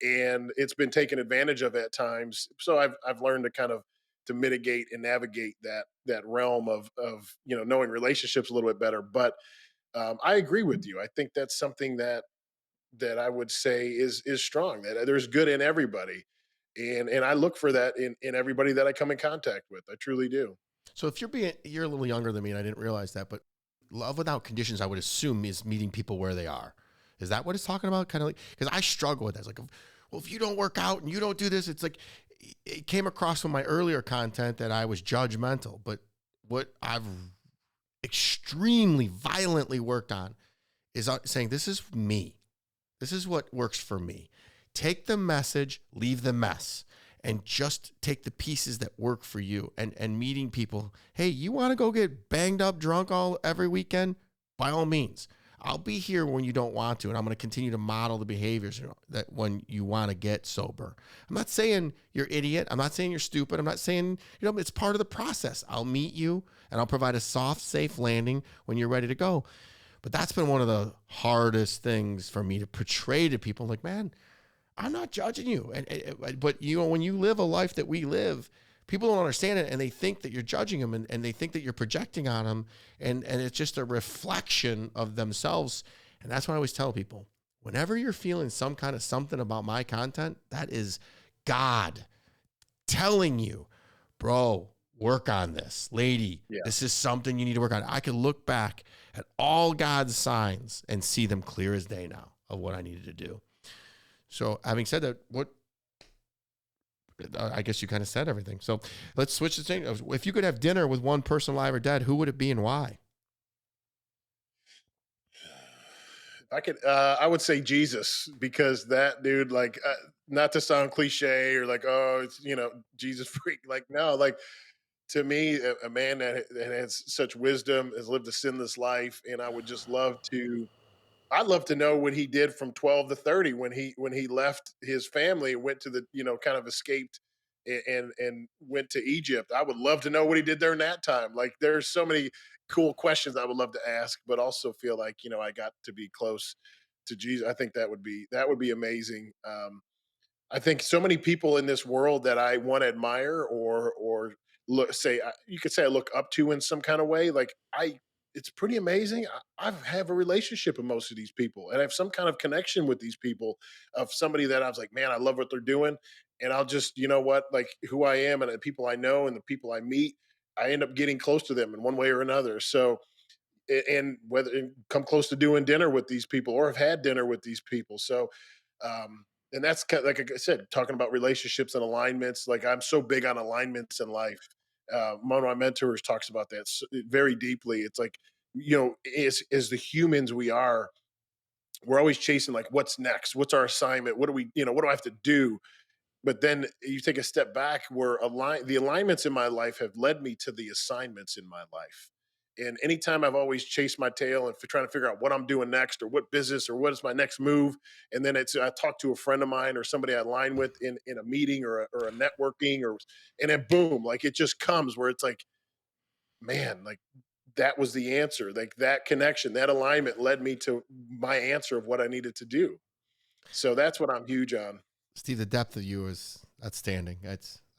and it's been taken advantage of at times. So I've learned to mitigate and navigate that realm of knowing relationships a little bit better. But I agree with you. I think that's something that I would say is strong. That there's good in everybody, and I look for that in everybody that I come in contact with. I truly do. So if you're a little younger than me, and I didn't realize that, but love without conditions, I would assume, is meeting people where they are. Is that what it's talking about? Kind of like, because I struggle with that. It's like, well, if you don't work out and you don't do this, it's like, it came across from my earlier content that I was judgmental. But what I've extremely violently worked on is saying, this is me. This is what works for me. Take the message, leave the mess, and just take the pieces that work for you. And meeting people, hey, you want to go get banged up drunk every weekend? By all means. I'll be here when you don't want to, and I'm going to continue to model the behaviors that when you want to get sober. I'm not saying you're idiot. I'm not saying you're stupid. I'm not saying, it's part of the process. I'll meet you, and I'll provide a soft, safe landing when you're ready to go. But that's been one of the hardest things for me to portray to people. Like, man, I'm not judging you. But when you live a life that we live, people don't understand it, and they think that you're judging them, and they think that you're projecting on them, and it's just a reflection of themselves. And that's what I always tell people. Whenever you're feeling some kind of something about my content, that is God telling you, bro, work on this. Lady, Yeah. This is something you need to work on. I can look back at all God's signs and see them clear as day now of what I needed to do. So having said that, I guess you kind of said everything. So let's switch the thing. If you could have dinner with one person, alive or dead, who would it be and why? If I could, I would say Jesus, because that dude, like, not to sound cliche or like, oh, it's, Jesus freak. Like, no, like, to me, a man that has such wisdom, has lived a sinless life. And I'd love to know what he did from 12 to 30 when he left his family and went to the, kind of escaped and went to Egypt. I would love to know what he did there in that time. Like, there's so many cool questions I would love to ask, but also feel like, I got to be close to Jesus. I think that would be amazing. I think so many people in this world that I want to admire or you could say I look up to in some kind of way. Like, it's pretty amazing. I have a relationship with most of these people, and I have some kind of connection with these people, of somebody that I was like, man, I love what they're doing. And I'll just, like, who I am and the people I know and the people I meet, I end up getting close to them in one way or another. So, and whether and come close to doing dinner with these people or have had dinner with these people. So, and that's kind of, like I said, talking about relationships and alignments. Like, I'm so big on alignments in life. One of my mentors talks about that very deeply. It's like, as the humans we are, we're always chasing like, what's next? What's our assignment? What do I have to do? But then you take a step back, where the alignments in my life have led me to the assignments in my life. And anytime I've always chased my tail and trying to figure out what I'm doing next, or what business, or what is my next move. And then I talk to a friend of mine or somebody I align with in a meeting or a networking, and then boom, like it just comes where it's like, man, like that was the answer. Like that connection, that alignment led me to my answer of what I needed to do. So that's what I'm huge on. Steve, the depth of you is outstanding.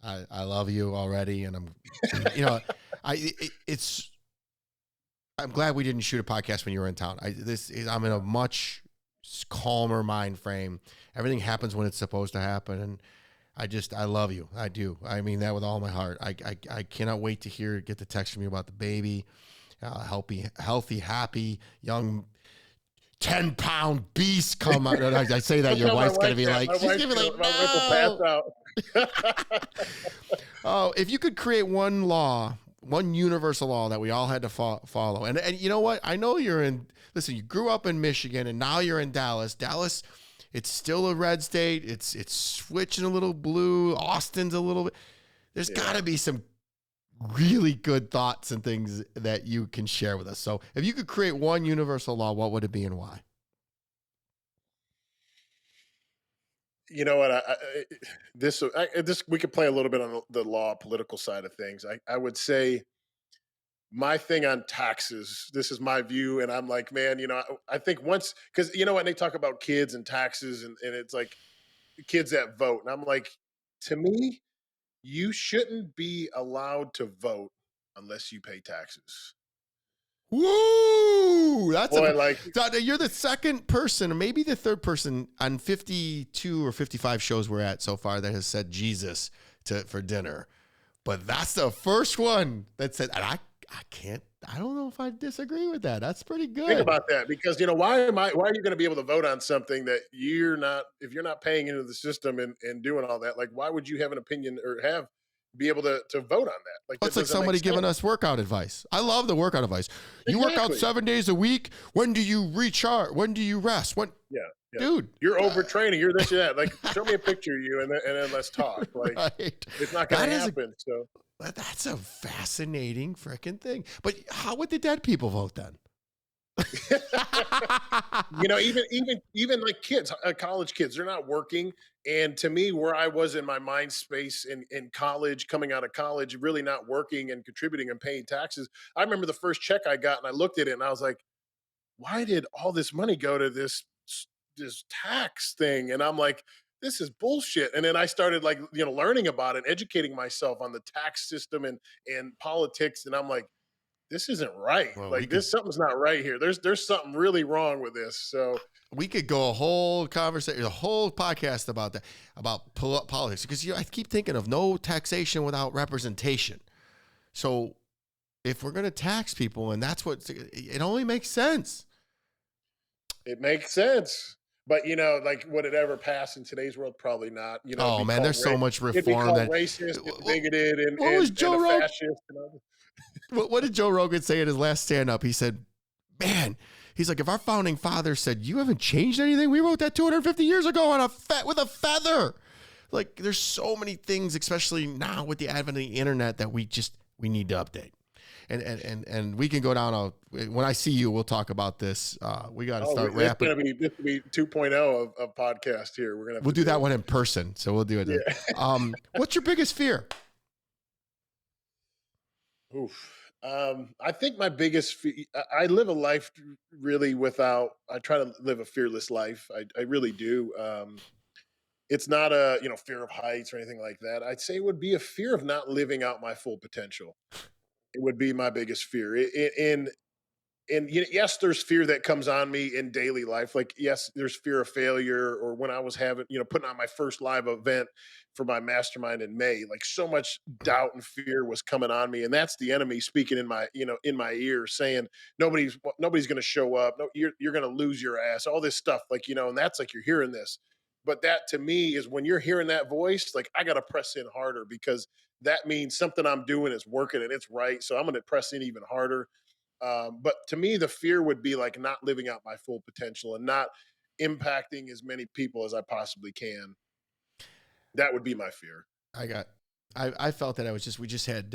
I love you already, and you know, I'm glad we didn't shoot a podcast when you were in town. I'm in a much calmer mind frame. Everything happens when it's supposed to happen, and I love you. I do. I mean that with all my heart. I cannot wait to get the text from you about the baby, healthy, happy, young 10-pound beast come out. I say that your wife's going to be like, she's going to be like, my wife will pass out. Oh, if you could create one law, one universal law that we all had to follow, and you know what? I know listen, you grew up in Michigan and now you're in Dallas. Dallas, it's still a red state. It's switching a little blue. Austin's a little bit. There's got to be some really good thoughts and things that you can share with us. So if you could create one universal law, what would it be and why? You know what? This we could play a little bit on the law political side of things. I would say my thing on taxes. This is my view, and I'm like, man, I think once because you know what they talk about kids and taxes, and it's like kids that vote, and I'm like, to me, you shouldn't be allowed to vote unless you pay taxes. Woo! Boy, like You're the second person, or maybe the third person on 52 or 55 shows we're at so far that has said Jesus for dinner. But that's the first one that said, and I don't know if I disagree with that. That's pretty good. Think about that, because why are you going to be able to vote on something that you're not, if you're not paying into the system and doing all that? Like, why would you have an opinion or be able to vote on that? Like, it's like somebody giving us workout advice. I love the workout advice. You work out 7 days a week. When do you recharge? When do you rest? Yeah. Dude, you're overtraining. You're this or that. Like, show me a picture of you, and then let's talk. Like, right. It's not going to happen. So that's a fascinating freaking thing. But how would the dead people vote then? Even like kids, college kids, they're not working. And to me, where I was in my mind space in college, coming out of college, really not working and contributing and paying taxes. I remember the first check I got, and I looked at it and I was like, why did all this money go to this tax thing? And I'm like, this is bullshit. And then I started learning about it, educating myself on the tax system and politics. And I'm like, this isn't right. Well, something's not right here. There's something really wrong with this. So we could go a whole conversation, a whole podcast about that, about politics, because I keep thinking of no taxation without representation. So if we're going to tax people, and that's it only makes sense. It makes sense. But like, would it ever pass in today's world? Probably not. Oh man, there's so much reform. It'd be called racist, and bigoted, and what was Joe Rogan? Fascist. What did Joe Rogan say in his last stand-up? He said, "Man, he's like, if our founding fathers said you haven't changed anything, we wrote that 250 years ago with a feather." Like, there's so many things, especially now with the advent of the internet, that we need to update. And we can go down. When I see you, we'll talk about this. We got to start wrapping. This will be 2.0 of podcast here. We'll do that one in person. So we'll do it. Yeah. What's your biggest fear? Oof. I think my biggest fear, I live a life really I try to live a fearless life. I really do. It's not a, fear of heights or anything like that. I'd say it would be a fear of not living out my full potential. It would be my biggest fear. And yes, there's fear that comes on me in daily life. Like, yes, there's fear of failure, or when I was putting on my first live event for my mastermind in May, like, so much doubt and fear was coming on me. And that's the enemy speaking in my ear, saying, nobody's going to show up. No, you're going to lose your ass, all this stuff. Like, and that's like, you're hearing this. But that to me is when you're hearing that voice, like, I got to press in harder, because that means something I'm doing is working and it's right. So I'm going to press in even harder. But to me, the fear would be like not living out my full potential and not impacting as many people as I possibly can. That would be my fear. I felt that we just had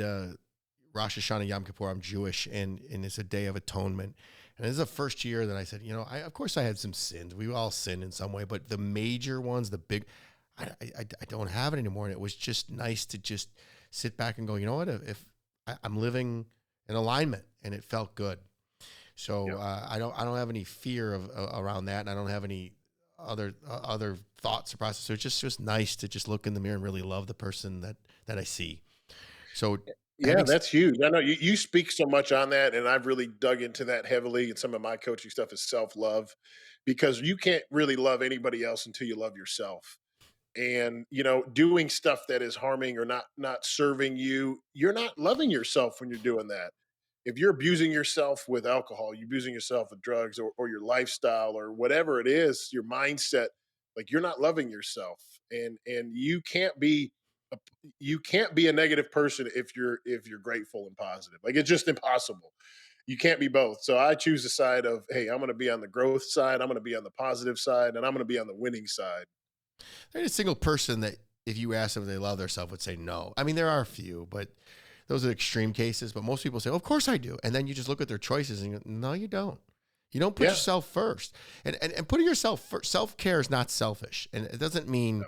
Rosh Hashanah, Yom Kippur. I'm Jewish, and it's a day of atonement. And this is the first year that I said, of course I had some sins. We all sin in some way, but the major ones, the big, I don't have it anymore. And it was just nice to just sit back and go, you know what, if I'm living in alignment, and it felt good. So I don't have any fear around that, and I don't have any other thoughts or process. So it's just nice to just look in the mirror and really love the person that I see. So that's huge. I know you speak so much on that, and I've really dug into that heavily. And some of my coaching stuff is self-love, because you can't really love anybody else until you love yourself. And, doing stuff that is harming or not serving you, you're not loving yourself when you're doing that. If you're abusing yourself with alcohol, you're abusing yourself with drugs, or your lifestyle, or whatever it is, your mindset, Like you're not loving yourself, and a, you can't be a negative person if you're grateful and positive. Like it's just impossible. You can't be both. So I choose the side of, hey, I'm going to be on the growth side, I'm going to be on the positive side, and I'm going to be on the winning side. There's a single person that if you ask them if they love themselves would say no. I mean, there are a few, but those are extreme cases. But most people say, oh, of course I do. And then you just look at their choices and you go, no, you don't. You don't put Yeah. yourself first. And putting yourself first, self-care is not selfish. And it doesn't mean No.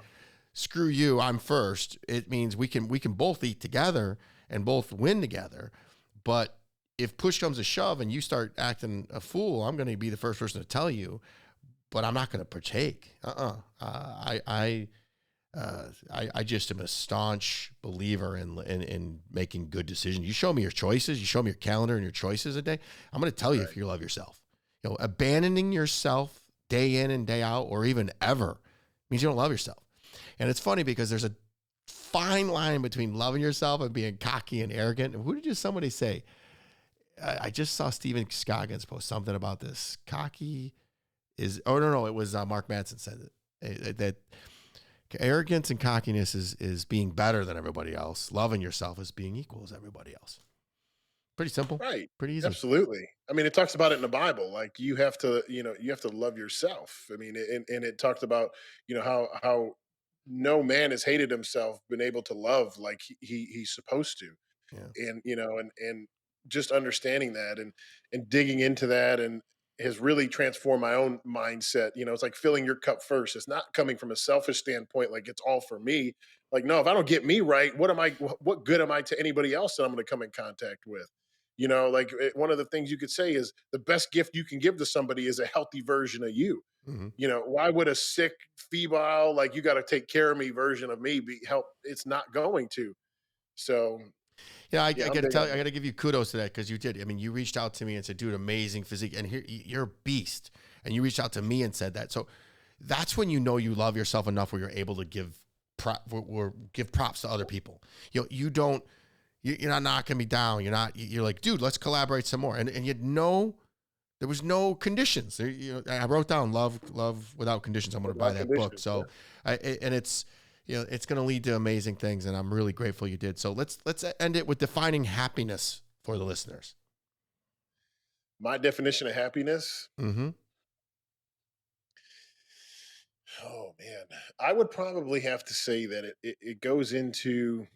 screw you, I'm first. It means we can both eat together and both win together. But if push comes to shove and you start acting a fool, I'm going to be the first person to tell you, but I'm not going to partake. I just am a staunch believer in making good decisions. You show me your choices, you show me your calendar and your choices a day, I'm going to tell you if you love yourself. You know, abandoning yourself day in and day out, or even ever, means you don't love yourself. And it's funny because there's a fine line between loving yourself and being cocky and arrogant. And who did somebody say? I just saw Steven Scoggins post something about this. Cocky is, oh no, it was Mark Madsen said that arrogance and cockiness is being better than everybody else. Loving yourself is being equal as everybody else. Pretty simple. Right. Pretty easy. Absolutely. I mean, it talks about it in the Bible. Like you have to, you have to love yourself. I mean, and it talked about, how no man has hated himself, been able to love like he's supposed to. Yeah. And, and just understanding that and digging into that and has really transformed my own mindset. It's like filling your cup first. It's not coming from a selfish standpoint, like it's all for me. Like, no, if I don't get me right, what good am I to anybody else that I'm going to come in contact with? Like one of the things you could say is the best gift you can give to somebody is a healthy version of you. Mm-hmm. Why would a sick, febrile, like you got to take care of me version of me be help? It's not going to. So Yeah, I yeah, got to tell you, I got to give you kudos to that because you did. I mean, you reached out to me and said, dude, amazing physique. And here, you're a beast. And you reached out to me and said that. So that's when you know you love yourself enough where you're able to give props to other people. You're not knocking me down. You're like, dude, let's collaborate some more. And there was no conditions. I wrote down love without conditions. I'm going to buy that book. So, it's going to lead to amazing things, and I'm really grateful you did. So let's end it with defining happiness for the listeners. My definition of happiness. Mm-hmm. Oh man, I would probably have to say that it goes into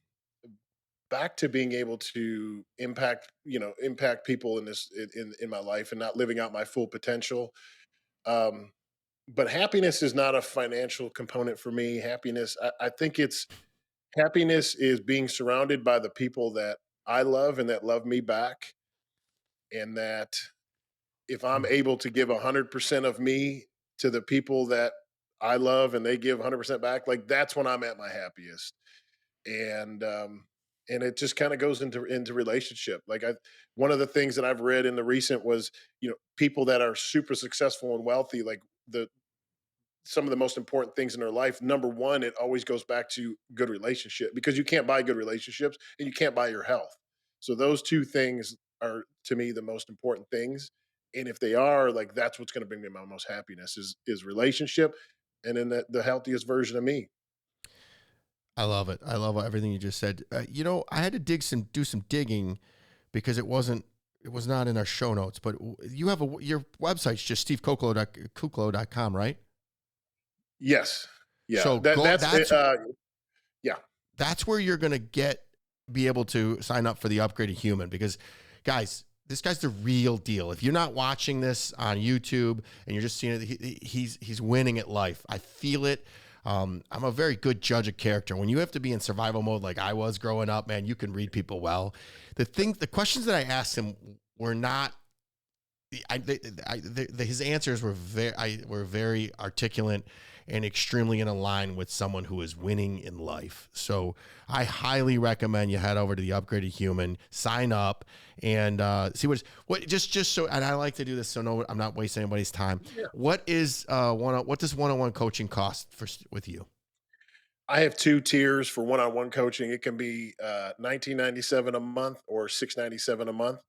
back to being able to impact people in in my life and not living out my full potential. Um, but happiness is not a financial component for me. I think happiness is being surrounded by the people that I love and that love me back. And that if I'm able to give 100% of me to the people that I love and they give 100% back, like that's when I'm at my happiest. And it just kind of goes into relationship. One of the things that I've read in the recent was, people that are super successful and wealthy, like the some of the most important things in their life. Number one, it always goes back to good relationship because you can't buy good relationships and you can't buy your health. So those two things are to me the most important things. And if they are, like that's what's going to bring me my most happiness is relationship, and then the healthiest version of me. I love it. I love everything you just said. I had to do some digging because it was not in our show notes, but you have your website's just stevekuclo.com, right? Yes. Yeah. So Yeah. That's where you're going to be able to sign up for the upgraded human because guys, this guy's the real deal. If you're not watching this on YouTube and you're just seeing it, he's winning at life. I feel it. I'm a very good judge of character. When you have to be in survival mode like I was growing up, man, you can read people well. The questions that I asked him were not. His answers were very articulate and extremely in line with someone who is winning in life. So I highly recommend you head over to the Upgraded Human, sign up, and see what just so. And I like to do this so no, I'm not wasting anybody's time. Yeah. What does one-on-one coaching cost with you? I have two tiers for one-on-one coaching. It can be $19.97 a month or $6.97 a month.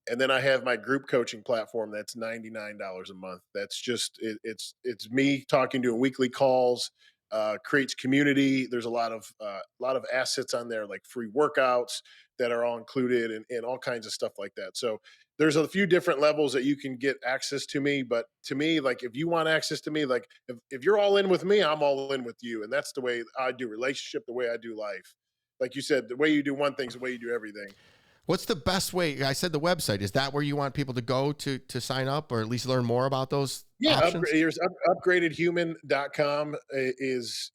And then I have my group coaching platform that's $99 a month. That's just it's me talking, doing weekly calls, creates community. There's a lot of assets on there, like free workouts that are all included, and all kinds of stuff like that. So there's a few different levels that you can get access to me. But to me, like, if you want access to me, like, if you're all in with me, I'm all in with you. And that's the way I do relationship, the way I do life. Like you said, the way you do one thing is the way you do everything. What's the best way? I said the website. Is that where you want people to go to sign up, or at least learn more about those options? Upgradedhuman.com is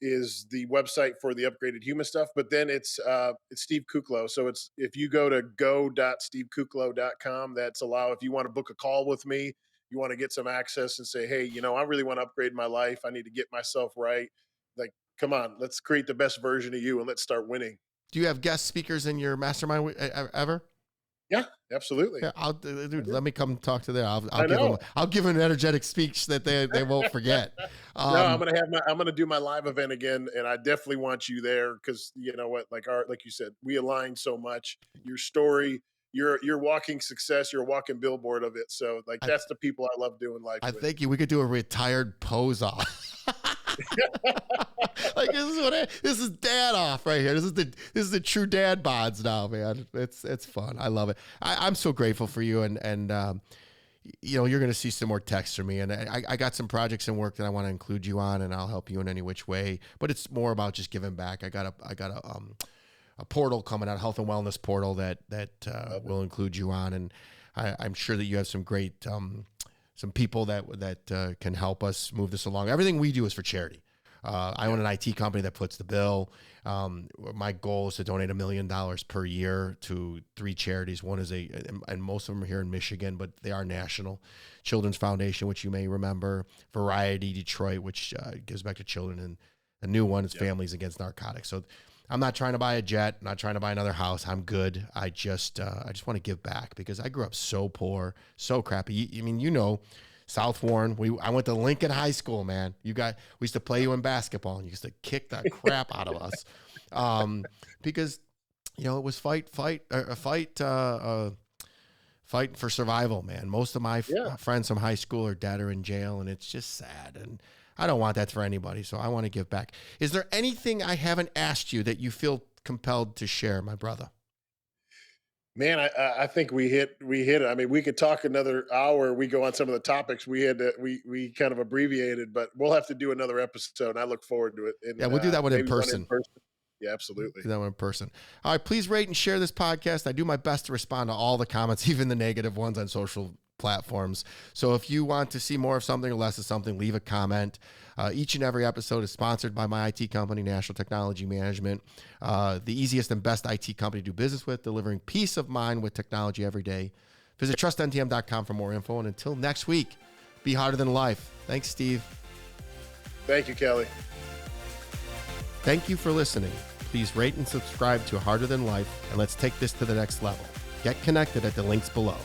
the website for the Upgraded Human stuff, but then it's Steve Kuclo. So it's, if you go to go.stevekuclo.com, that's if you want to book a call with me, you want to get some access and say, hey, I really want to upgrade my life. I need to get myself right. Like, come on, let's create the best version of you and let's start winning. Do you have guest speakers in your mastermind ever? Yeah, absolutely. Yeah, dude, let me come talk to them. I'll give them an energetic speech that they won't forget. No, I'm gonna do my live event again, and I definitely want you there, because you know what, like you said, we align so much. Your story, you're walking success, you're a walking billboard of it. So like, that's the people I love doing life with. I think we could do a retired pose off. Like, this is dad off right here. This is the true dad bods now, man. It's fun. I love it. I'm so grateful for you, and you're going to see some more texts from me, and I got some projects in work that I want to include you on, and I'll help you in any which way. But it's more about just giving back. I got a portal coming out, health and wellness portal that will include you on, and I'm sure that you have some great some people that can help us move this along. Everything we do is for charity. I own an IT company that puts the bill. My goal is to donate $1 million per year to 3 charities. One is and most of them are here in Michigan, but they are national. Children's Foundation, which you may remember, Variety Detroit, which gives back to children, and a new one is Families Against Narcotics. So I'm not trying to buy a jet, not trying to buy another house. I'm good. I just want to give back, because I grew up so poor, so crappy. South Warren. I went to Lincoln High School, man. We used to play you in basketball, and you used to kick the crap out of us, because it was fight for survival, man. Most of my friends from high school are dead or in jail, and it's just sad. And I don't want that for anybody, so I want to give back. Is there anything I haven't asked you that you feel compelled to share, my brother? Man, I think we hit it. I mean, we could talk another hour. We go on some of the topics we kind of abbreviated, but we'll have to do another episode, and I look forward to it. And, we'll do that one in person. Yeah, absolutely. Do that one in person. All right, please rate and share this podcast. I do my best to respond to all the comments, even the negative ones, on social platforms. So if you want to see more of something or less of something, leave a comment. Each and every episode is sponsored by my IT company, National Technology Management, the easiest and best IT company to do business with, delivering peace of mind with technology every day. Visit trustntm.com for more info. And until next week, be harder than life. Thanks, Steve. Thank you, Kelly. Thank you for listening. Please rate and subscribe to Harder Than Life, and let's take this to the next level. Get connected at the links below.